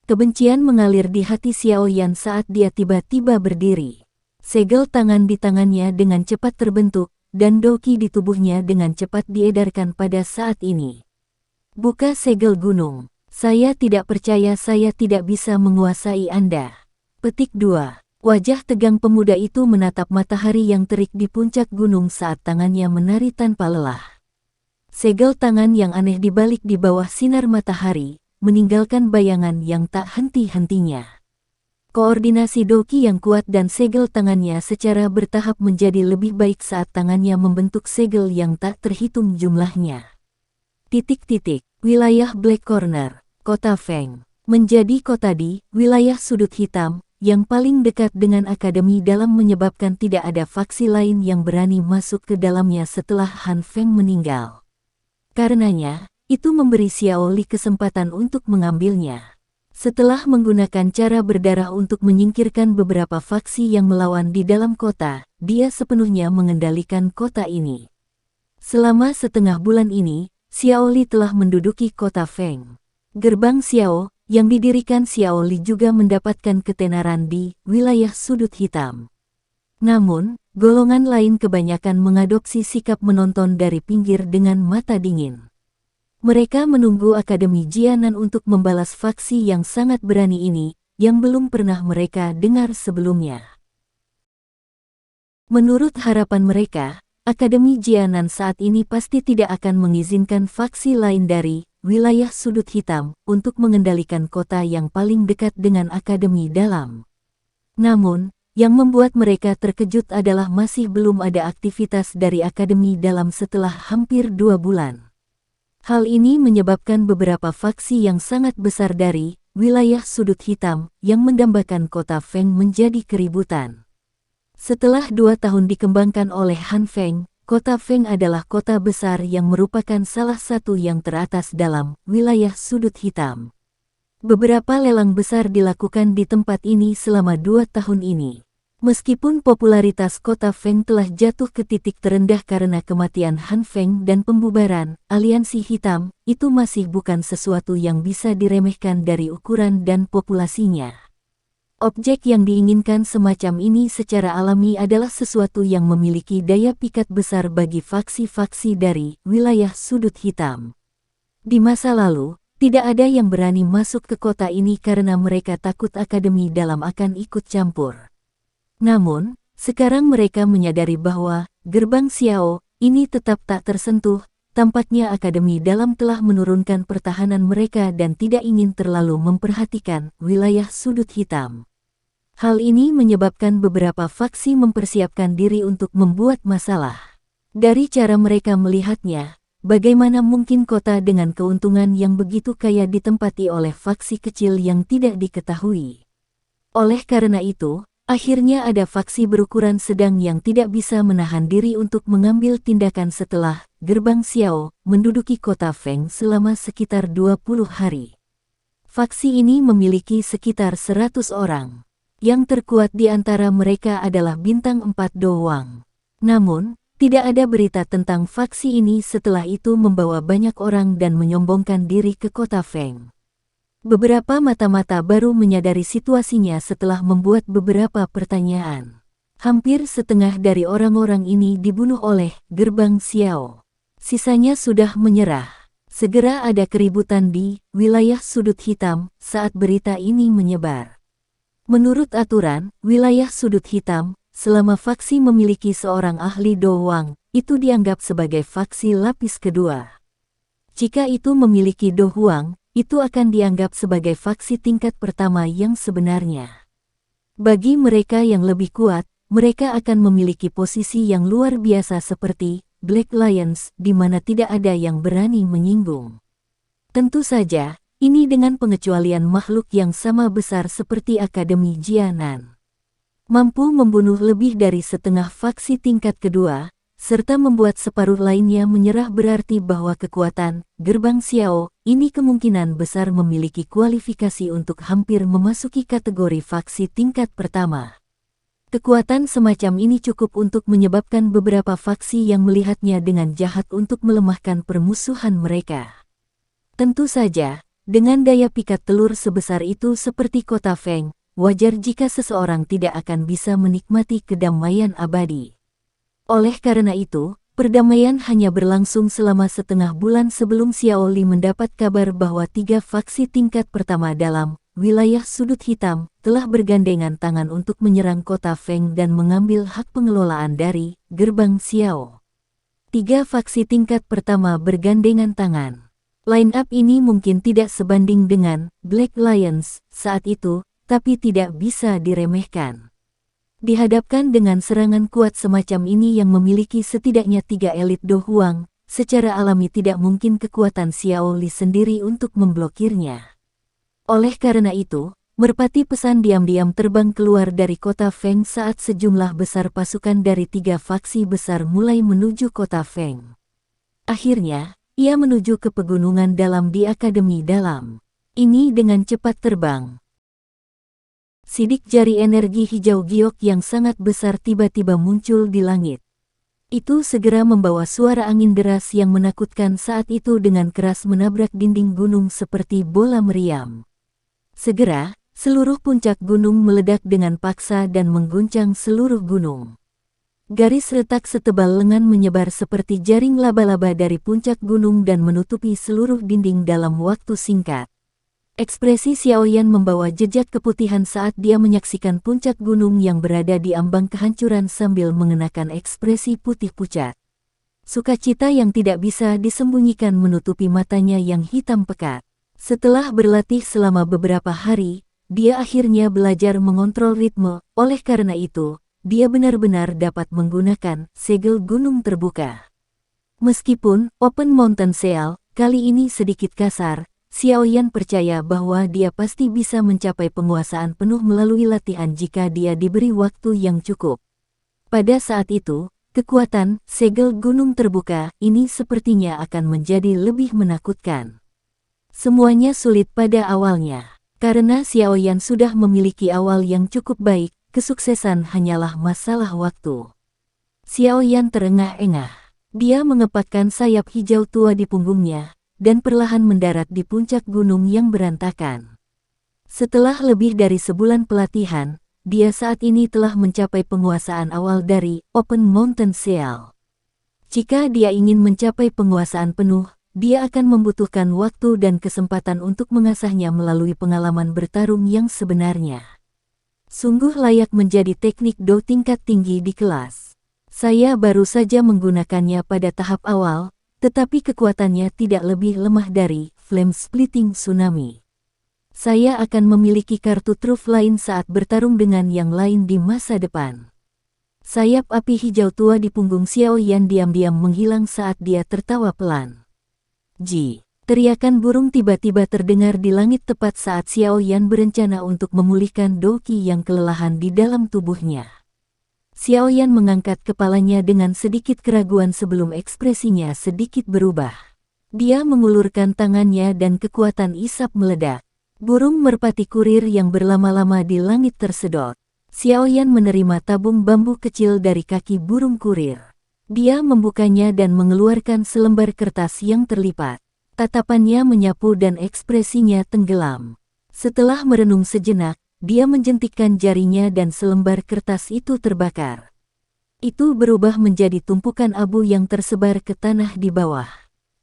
S1: Kebencian mengalir di hati Xiao Yan saat dia tiba-tiba berdiri. Segel tangan di tangannya dengan cepat terbentuk, dan doki di tubuhnya dengan cepat diedarkan pada saat ini. Buka segel gunung. Saya tidak percaya saya tidak bisa menguasai Anda. Petik 2. Wajah tegang pemuda itu menatap matahari yang terik di puncak gunung saat tangannya menari tanpa lelah. Segel tangan yang aneh dibalik di bawah sinar matahari, meninggalkan bayangan yang tak henti-hentinya. Koordinasi doki yang kuat dan segel tangannya secara bertahap menjadi lebih baik saat tangannya membentuk segel yang tak terhitung jumlahnya. Wilayah Black Corner, Kota Feng, menjadi kota di wilayah sudut hitam, yang paling dekat dengan akademi dalam menyebabkan tidak ada faksi lain yang berani masuk ke dalamnya setelah Han Feng meninggal. Karenanya, itu memberi Xiao Li kesempatan untuk mengambilnya. Setelah menggunakan cara berdarah untuk menyingkirkan beberapa faksi yang melawan di dalam kota, dia sepenuhnya mengendalikan kota ini. Selama setengah bulan ini, Xiao Li telah menduduki kota Feng. Gerbang Xiao, yang didirikan Xiao Li juga mendapatkan ketenaran di wilayah sudut hitam. Namun, golongan lain kebanyakan mengadopsi sikap menonton dari pinggir dengan mata dingin. Mereka menunggu Akademi Jianan untuk membalas faksi yang sangat berani ini, yang belum pernah mereka dengar sebelumnya. Menurut harapan mereka, Akademi Jianan saat ini pasti tidak akan mengizinkan faksi lain dari wilayah sudut hitam untuk mengendalikan kota yang paling dekat dengan Akademi Dalam. Namun, yang membuat mereka terkejut adalah masih belum ada aktivitas dari Akademi Dalam setelah hampir 2 bulan. Hal ini menyebabkan beberapa faksi yang sangat besar dari wilayah sudut hitam yang mendambakan kota Feng menjadi keributan. Setelah 2 tahun dikembangkan oleh Han Feng, kota Feng adalah kota besar yang merupakan salah satu yang teratas dalam wilayah sudut hitam. Beberapa lelang besar dilakukan di tempat ini selama 2 tahun ini. Meskipun popularitas kota Feng telah jatuh ke titik terendah karena kematian Han Feng dan pembubaran Aliansi Hitam, itu masih bukan sesuatu yang bisa diremehkan dari ukuran dan populasinya. Objek yang diinginkan semacam ini secara alami adalah sesuatu yang memiliki daya pikat besar bagi faksi-faksi dari wilayah sudut hitam. Di masa lalu, tidak ada yang berani masuk ke kota ini karena mereka takut Akademi Dalam akan ikut campur. Namun, sekarang mereka menyadari bahwa gerbang Xiao ini tetap tak tersentuh. Tampaknya Akademi Dalam telah menurunkan pertahanan mereka dan tidak ingin terlalu memperhatikan wilayah sudut hitam. Hal ini menyebabkan beberapa faksi mempersiapkan diri untuk membuat masalah. Dari cara mereka melihatnya, bagaimana mungkin kota dengan keuntungan yang begitu kaya ditempati oleh faksi kecil yang tidak diketahui. Oleh karena itu, akhirnya ada faksi berukuran sedang yang tidak bisa menahan diri untuk mengambil tindakan setelah gerbang Xiao menduduki kota Feng selama sekitar 20 hari. Faksi ini memiliki sekitar 100 orang. Yang terkuat di antara mereka adalah Bintang 4 doang. Namun, tidak ada berita tentang faksi ini setelah itu membawa banyak orang dan menyombongkan diri ke kota Feng. Beberapa mata-mata baru menyadari situasinya setelah membuat beberapa pertanyaan. Hampir setengah dari orang-orang ini dibunuh oleh gerbang Xiao. Sisanya sudah menyerah. Segera ada keributan di wilayah sudut hitam saat berita ini menyebar. Menurut aturan, wilayah sudut hitam, selama faksi memiliki seorang ahli dohwang, itu dianggap sebagai faksi lapis kedua. Jika itu memiliki dohwang, itu akan dianggap sebagai faksi tingkat pertama yang sebenarnya. Bagi mereka yang lebih kuat, mereka akan memiliki posisi yang luar biasa seperti Black Lions, di mana tidak ada yang berani menyinggung. Tentu saja, ini dengan pengecualian makhluk yang sama besar seperti Akademi Jianan. Mampu membunuh lebih dari setengah faksi tingkat kedua, serta membuat separuh lainnya menyerah berarti bahwa kekuatan Gerbang Xiao ini kemungkinan besar memiliki kualifikasi untuk hampir memasuki kategori faksi tingkat pertama. Kekuatan semacam ini cukup untuk menyebabkan beberapa faksi yang melihatnya dengan jahat untuk melemahkan permusuhan mereka. Tentu saja, dengan daya pikat telur sebesar itu seperti kota Feng, wajar jika seseorang tidak akan bisa menikmati kedamaian abadi. Oleh karena itu, perdamaian hanya berlangsung selama setengah bulan sebelum Xiao Li mendapat kabar bahwa 3 faksi tingkat pertama dalam wilayah sudut hitam telah bergandengan tangan untuk menyerang kota Feng dan mengambil hak pengelolaan dari Gerbang Xiao. 3 faksi tingkat pertama bergandengan tangan. Line up ini mungkin tidak sebanding dengan Black Lions saat itu, tapi tidak bisa diremehkan. Dihadapkan dengan serangan kuat semacam ini yang memiliki setidaknya 3 elit dohwang, secara alami tidak mungkin kekuatan Xiao Li sendiri untuk memblokirnya. Oleh karena itu, merpati pesan diam-diam terbang keluar dari kota Feng saat sejumlah besar pasukan dari 3 faksi besar mulai menuju kota Feng. Akhirnya, ia menuju ke pegunungan dalam di Akademi Dalam. Ini dengan cepat terbang. Sidik jari energi hijau giok yang sangat besar tiba-tiba muncul di langit. Itu segera membawa suara angin deras yang menakutkan saat itu dengan keras menabrak dinding gunung seperti bola meriam. Segera, seluruh puncak gunung meledak dengan paksa dan mengguncang seluruh gunung. Garis retak setebal lengan menyebar seperti jaring laba-laba dari puncak gunung dan menutupi seluruh dinding dalam waktu singkat. Ekspresi Xiaoyan membawa jejak keputihan saat dia menyaksikan puncak gunung yang berada di ambang kehancuran sambil mengenakan ekspresi putih pucat. Sukacita yang tidak bisa disembunyikan menutupi matanya yang hitam pekat. Setelah berlatih selama beberapa hari, dia akhirnya belajar mengontrol ritme, oleh karena itu, dia benar-benar dapat menggunakan segel gunung terbuka. Meskipun Open Mountain Seal kali ini sedikit kasar, Xiaoyan percaya bahwa dia pasti bisa mencapai penguasaan penuh melalui latihan jika dia diberi waktu yang cukup. Pada saat itu, kekuatan segel gunung terbuka ini sepertinya akan menjadi lebih menakutkan. Semuanya sulit pada awalnya. Karena Xiaoyan sudah memiliki awal yang cukup baik, kesuksesan hanyalah masalah waktu. Xiaoyan terengah-engah. Dia mengepakkan sayap hijau tua di punggungnya, dan perlahan mendarat di puncak gunung yang berantakan. Setelah lebih dari sebulan pelatihan, dia saat ini telah mencapai penguasaan awal dari Open Mountain Seal. Jika dia ingin mencapai penguasaan penuh, dia akan membutuhkan waktu dan kesempatan untuk mengasahnya melalui pengalaman bertarung yang sebenarnya. Sungguh layak menjadi teknik do tingkat tinggi di kelas. Saya baru saja menggunakannya pada tahap awal, tetapi kekuatannya tidak lebih lemah dari Flame Splitting Tsunami. Saya akan memiliki kartu truf lain saat bertarung dengan yang lain di masa depan. Sayap api hijau tua di punggung Xiaoyan diam-diam menghilang saat dia tertawa pelan. Ji, teriakan burung tiba-tiba terdengar di langit tepat saat Xiaoyan berencana untuk memulihkan Doqi yang kelelahan di dalam tubuhnya. Xiaoyan mengangkat kepalanya dengan sedikit keraguan sebelum ekspresinya sedikit berubah. Dia mengulurkan tangannya dan kekuatan isap meledak. Burung merpati kurir yang berlama-lama di langit tersedot. Xiaoyan menerima tabung bambu kecil dari kaki burung kurir. Dia membukanya dan mengeluarkan selembar kertas yang terlipat. Tatapannya menyapu dan ekspresinya tenggelam. Setelah merenung sejenak, dia menjentikkan jarinya dan selembar kertas itu terbakar. Itu berubah menjadi tumpukan abu yang tersebar ke tanah di bawah.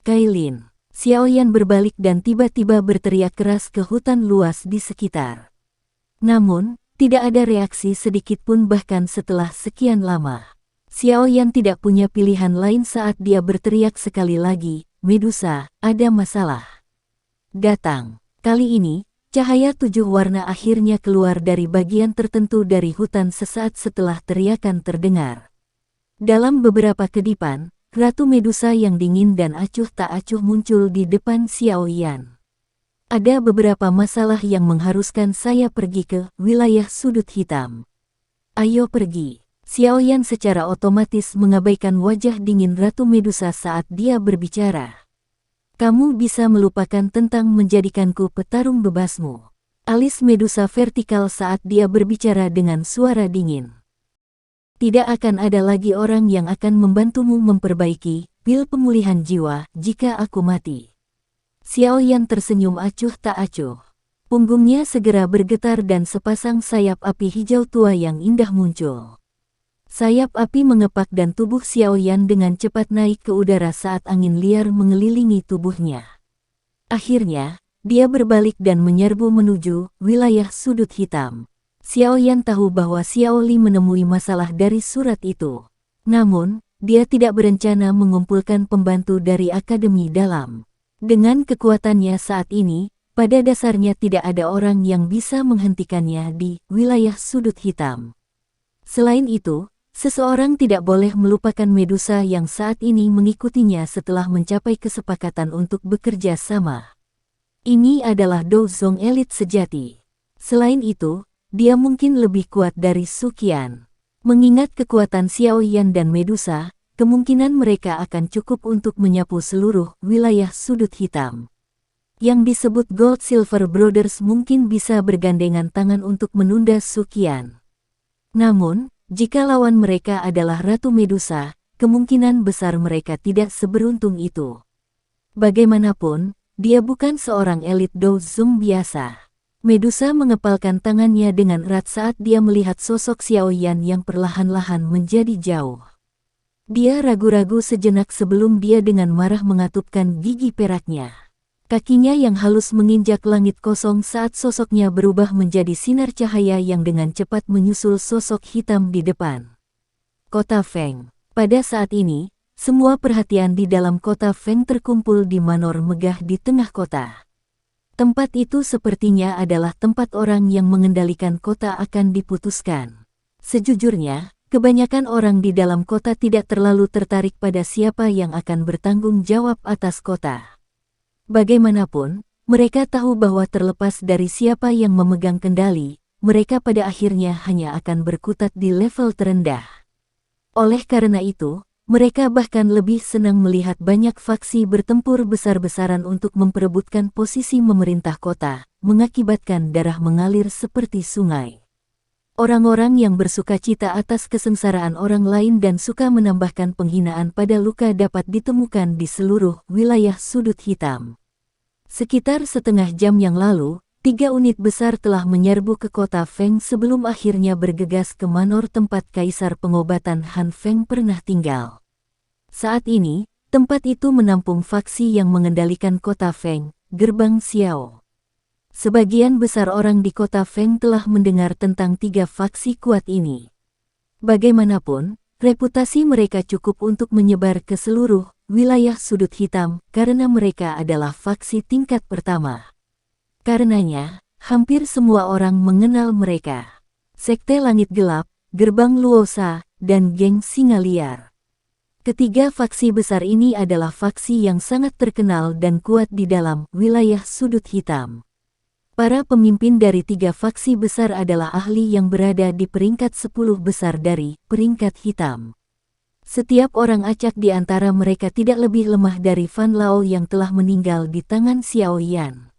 S1: Kailin. Xiaoyan berbalik dan tiba-tiba berteriak keras ke hutan luas di sekitar. Namun, tidak ada reaksi sedikit pun bahkan setelah sekian lama. Xiaoyan tidak punya pilihan lain saat dia berteriak sekali lagi, "Medusa, ada masalah. Datang." Kali ini, cahaya 7 warna akhirnya keluar dari bagian tertentu dari hutan sesaat setelah teriakan terdengar. Dalam beberapa kedipan, Ratu Medusa yang dingin dan acuh tak acuh muncul di depan Xiaoyan. "Ada beberapa masalah yang mengharuskan saya pergi ke wilayah sudut hitam. Ayo pergi." Xiaoyan secara otomatis mengabaikan wajah dingin Ratu Medusa saat dia berbicara. "Kamu bisa melupakan tentang menjadikanku petarung bebasmu." Alis Medusa vertikal saat dia berbicara dengan suara dingin. "Tidak akan ada lagi orang yang akan membantumu memperbaiki pil pemulihan jiwa jika aku mati." Xiaoyan tersenyum acuh tak acuh. Punggungnya segera bergetar dan sepasang sayap api hijau tua yang indah muncul. Sayap api mengepak dan tubuh Xiaoyan dengan cepat naik ke udara saat angin liar mengelilingi tubuhnya. Akhirnya, dia berbalik dan menyerbu menuju wilayah sudut hitam. Xiaoyan tahu bahwa Xiao Li menemui masalah dari surat itu. Namun, dia tidak berencana mengumpulkan pembantu dari Akademi Dalam. Dengan kekuatannya saat ini, pada dasarnya tidak ada orang yang bisa menghentikannya di wilayah sudut hitam. Selain itu, seseorang tidak boleh melupakan Medusa yang saat ini mengikutinya setelah mencapai kesepakatan untuk bekerja sama. Ini adalah Douzong elit sejati. Selain itu, dia mungkin lebih kuat dari Suqian. Mengingat kekuatan Xiaoyan dan Medusa, kemungkinan mereka akan cukup untuk menyapu seluruh wilayah sudut hitam. Yang disebut Gold Silver Brothers mungkin bisa bergandengan tangan untuk menunda Suqian. Namun, jika lawan mereka adalah Ratu Medusa, kemungkinan besar mereka tidak seberuntung itu. Bagaimanapun, dia bukan seorang elit Douzong biasa. Medusa mengepalkan tangannya dengan erat saat dia melihat sosok Xiaoyan yang perlahan-lahan menjadi jauh. Dia ragu-ragu sejenak sebelum dia dengan marah mengatupkan gigi peraknya. Kakinya yang halus menginjak langit kosong saat sosoknya berubah menjadi sinar cahaya yang dengan cepat menyusul sosok hitam di depan. Kota Feng. Pada saat ini, semua perhatian di dalam kota Feng terkumpul di manor megah di tengah kota. Tempat itu sepertinya adalah tempat orang yang mengendalikan kota akan diputuskan. Sejujurnya, kebanyakan orang di dalam kota tidak terlalu tertarik pada siapa yang akan bertanggung jawab atas kota. Bagaimanapun, mereka tahu bahwa terlepas dari siapa yang memegang kendali, mereka pada akhirnya hanya akan berkutat di level terendah. Oleh karena itu, mereka bahkan lebih senang melihat banyak faksi bertempur besar-besaran untuk memperebutkan posisi memerintah kota, mengakibatkan darah mengalir seperti sungai. Orang-orang yang bersukacita atas kesengsaraan orang lain dan suka menambahkan penghinaan pada luka dapat ditemukan di seluruh wilayah sudut hitam. Sekitar setengah jam yang lalu, 3 unit besar telah menyerbu ke kota Feng sebelum akhirnya bergegas ke manor tempat Kaisar Pengobatan Han Feng pernah tinggal. Saat ini, tempat itu menampung faksi yang mengendalikan kota Feng, Gerbang Xiao. Sebagian besar orang di kota Feng telah mendengar tentang 3 faksi kuat ini. Bagaimanapun, reputasi mereka cukup untuk menyebar ke seluruh wilayah sudut hitam karena mereka adalah faksi tingkat pertama. Karenanya, hampir semua orang mengenal mereka. Sekte Langit Gelap, Gerbang Luosa, dan Geng Singa Liar. Ketiga faksi besar ini adalah faksi yang sangat terkenal dan kuat di dalam wilayah sudut hitam. Para pemimpin dari 3 faksi besar adalah ahli yang berada di peringkat 10 besar dari peringkat hitam. Setiap orang acak di antara mereka tidak lebih lemah dari Fan Lao yang telah meninggal di tangan Xiaoyan.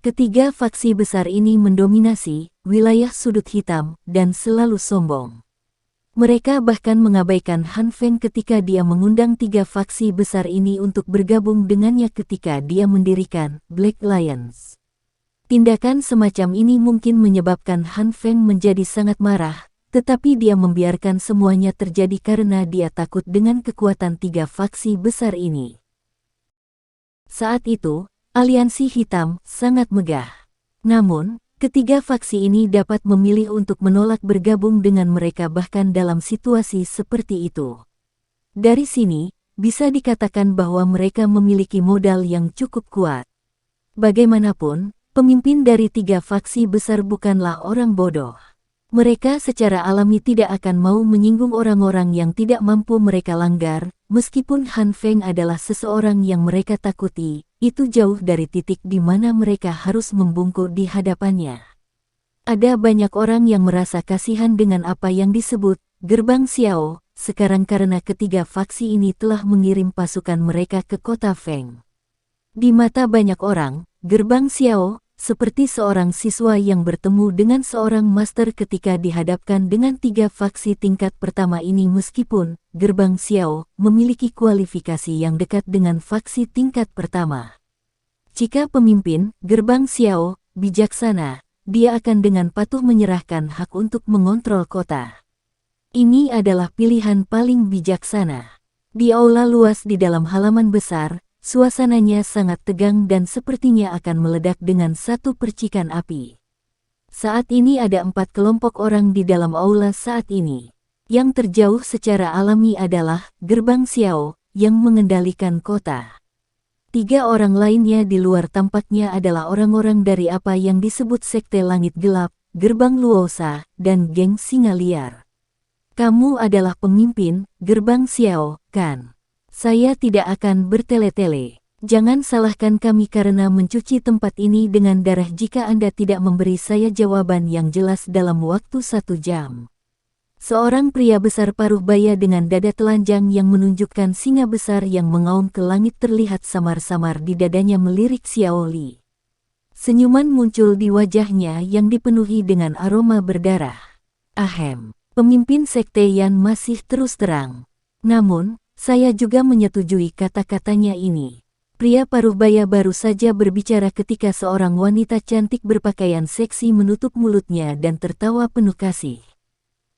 S1: Ketiga faksi besar ini mendominasi wilayah sudut hitam dan selalu sombong. Mereka bahkan mengabaikan Han Feng ketika dia mengundang 3 faksi besar ini untuk bergabung dengannya ketika dia mendirikan Black Lions. Tindakan semacam ini mungkin menyebabkan Han Feng menjadi sangat marah, tetapi dia membiarkan semuanya terjadi karena dia takut dengan kekuatan 3 faksi besar ini. Saat itu, aliansi hitam sangat megah. Namun, ketiga faksi ini dapat memilih untuk menolak bergabung dengan mereka bahkan dalam situasi seperti itu. Dari sini, bisa dikatakan bahwa mereka memiliki modal yang cukup kuat. Bagaimanapun, pemimpin dari tiga faksi besar bukanlah orang bodoh. Mereka secara alami tidak akan mau menyinggung orang-orang yang tidak mampu mereka langgar, meskipun Han Feng adalah seseorang yang mereka takuti. Itu jauh dari titik di mana mereka harus membungkuk di hadapannya. Ada banyak orang yang merasa kasihan dengan apa yang disebut Gerbang Xiao sekarang karena ketiga faksi ini telah mengirim pasukan mereka ke kota Feng. Di mata banyak orang, Gerbang Xiao seperti seorang siswa yang bertemu dengan seorang master ketika dihadapkan dengan tiga faksi tingkat pertama ini meskipun Gerbang Xiao memiliki kualifikasi yang dekat dengan faksi tingkat pertama. Jika pemimpin Gerbang Xiao bijaksana, dia akan dengan patuh menyerahkan hak untuk mengontrol kota. Ini adalah pilihan paling bijaksana. Di aula luas di dalam halaman besar, suasananya sangat tegang dan sepertinya akan meledak dengan satu percikan api. Saat ini ada 4 kelompok orang di dalam aula saat ini. Yang terjauh secara alami adalah Gerbang Xiao yang mengendalikan kota. 3 orang lainnya di luar tampaknya adalah orang-orang dari apa yang disebut Sekte Langit Gelap, Gerbang Luosa, dan Geng Singa Liar. Kamu adalah pemimpin Gerbang Xiao, kan? Saya tidak akan bertele-tele. Jangan salahkan kami karena mencuci tempat ini dengan darah jika Anda tidak memberi saya jawaban yang jelas dalam waktu 1 jam. Seorang pria besar paruh baya dengan dada telanjang yang menunjukkan singa besar yang mengaum ke langit terlihat samar-samar di dadanya melirik Xiao Li. Senyuman muncul di wajahnya yang dipenuhi dengan aroma berdarah. Ahem, pemimpin Sekte Yan masih terus terang. Namun, saya juga menyetujui kata-katanya ini. Pria paruh baya baru saja berbicara ketika seorang wanita cantik berpakaian seksi menutup mulutnya dan tertawa penuh kasih.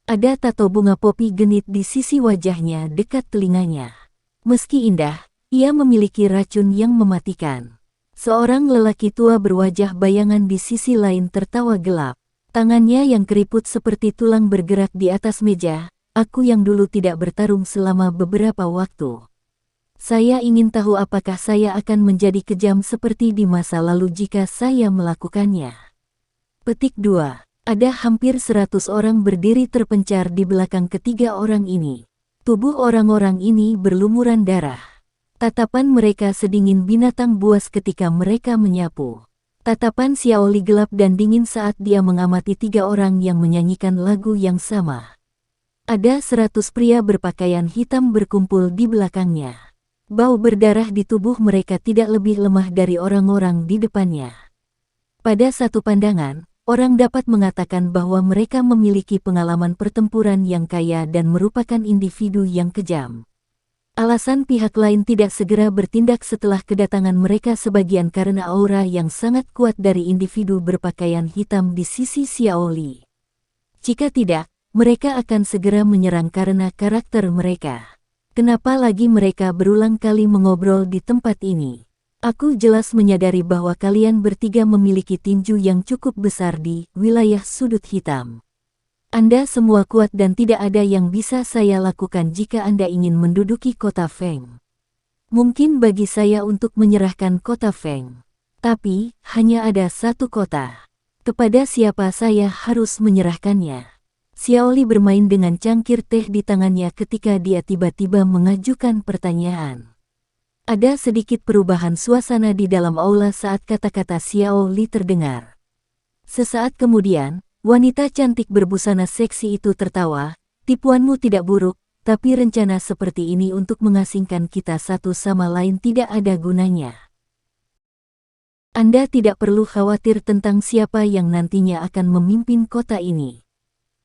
S1: Ada tato bunga popi genit di sisi wajahnya dekat telinganya. Meski indah, ia memiliki racun yang mematikan. Seorang lelaki tua berwajah bayangan di sisi lain tertawa gelap. Tangannya yang keriput seperti tulang bergerak di atas meja. Aku yang dulu tidak bertarung selama beberapa waktu. Saya ingin tahu apakah saya akan menjadi kejam seperti di masa lalu jika saya melakukannya. Petik 2. Ada hampir 100 orang berdiri terpencar di belakang ketiga orang ini. Tubuh orang-orang ini berlumuran darah. Tatapan mereka sedingin binatang buas ketika mereka menyapu. Tatapan Xiao Li gelap dan dingin saat dia mengamati 3 orang yang menyanyikan lagu yang sama. Ada 100 pria berpakaian hitam berkumpul di belakangnya. Bau berdarah di tubuh mereka tidak lebih lemah dari orang-orang di depannya. Pada satu pandangan, orang dapat mengatakan bahwa mereka memiliki pengalaman pertempuran yang kaya dan merupakan individu yang kejam. Alasan pihak lain tidak segera bertindak setelah kedatangan mereka sebagian karena aura yang sangat kuat dari individu berpakaian hitam di sisi Xiao Li. Jika tidak, mereka akan segera menyerang karena karakter mereka. Kenapa lagi mereka berulang kali mengobrol di tempat ini? Aku jelas menyadari bahwa kalian bertiga memiliki tinju yang cukup besar di wilayah sudut hitam. Anda semua kuat dan tidak ada yang bisa saya lakukan jika Anda ingin menduduki kota Feng. Mungkin bagi saya untuk menyerahkan kota Feng. Tapi, hanya ada satu kota. Kepada siapa saya harus menyerahkannya? Xiao Li bermain dengan cangkir teh di tangannya ketika dia tiba-tiba mengajukan pertanyaan. Ada sedikit perubahan suasana di dalam aula saat kata-kata Xiao Li terdengar. Sesaat kemudian, wanita cantik berbusana seksi itu tertawa, tipuanmu tidak buruk, tapi rencana seperti ini untuk mengasingkan kita satu sama lain tidak ada gunanya. Anda tidak perlu khawatir tentang siapa yang nantinya akan memimpin kota ini.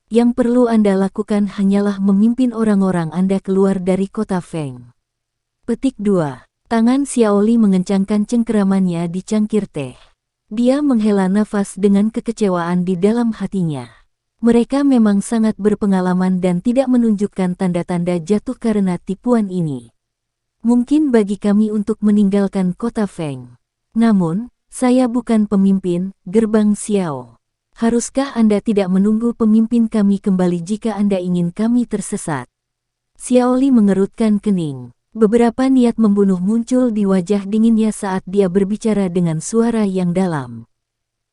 S1: Yang perlu Anda lakukan hanyalah memimpin orang-orang Anda keluar dari kota Feng. Petik 2. Tangan Xiao Li mengencangkan cengkeramannya di cangkir teh. Dia menghela nafas dengan kekecewaan di dalam hatinya. Mereka memang sangat berpengalaman dan tidak menunjukkan tanda-tanda jatuh karena tipuan ini. Mungkin bagi kami untuk meninggalkan kota Feng. Namun, saya bukan pemimpin, gerbang Xiao. Haruskah Anda tidak menunggu pemimpin kami kembali jika Anda ingin kami tersesat? Xiao Li mengerutkan kening. Beberapa niat membunuh muncul di wajah dinginnya saat dia berbicara dengan suara yang dalam.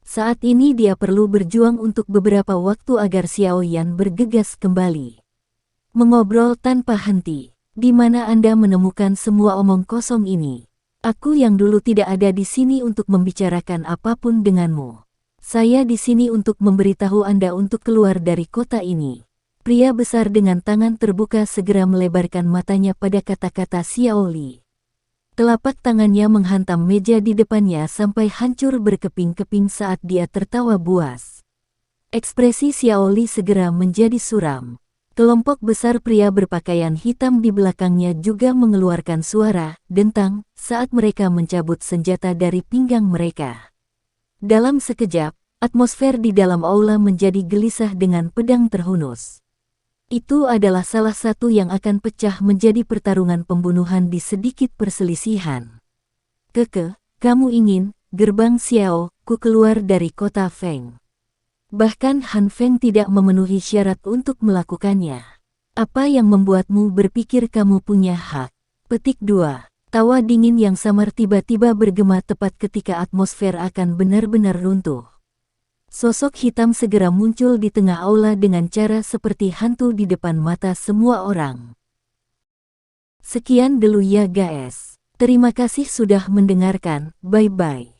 S1: Saat ini dia perlu berjuang untuk beberapa waktu agar Xiao Yan bergegas kembali. Mengobrol tanpa henti. Di mana Anda menemukan semua omong kosong ini? Aku yang dulu tidak ada di sini untuk membicarakan apapun denganmu. Saya di sini untuk memberitahu Anda untuk keluar dari kota ini. Pria besar dengan tangan terbuka segera melebarkan matanya pada kata-kata Xiao Li. Telapak tangannya menghantam meja di depannya sampai hancur berkeping-keping saat dia tertawa buas. Ekspresi Xiao Li segera menjadi suram. Kelompok besar pria berpakaian hitam di belakangnya juga mengeluarkan suara dentang saat mereka mencabut senjata dari pinggang mereka. Dalam sekejap, atmosfer di dalam aula menjadi gelisah dengan pedang terhunus. Itu adalah salah satu yang akan pecah menjadi pertarungan pembunuhan di sedikit perselisihan. Kamu ingin, gerbang Xiao, ku keluar dari kota Feng. Bahkan Han Feng tidak memenuhi syarat untuk melakukannya. Apa yang membuatmu berpikir kamu punya hak? Petik 2. Tawa dingin yang samar tiba-tiba bergema tepat ketika atmosfer akan benar-benar runtuh. Sosok hitam segera muncul di tengah aula dengan cara seperti hantu di depan mata semua orang. Sekian dulu ya guys. Terima kasih sudah mendengarkan, bye-bye.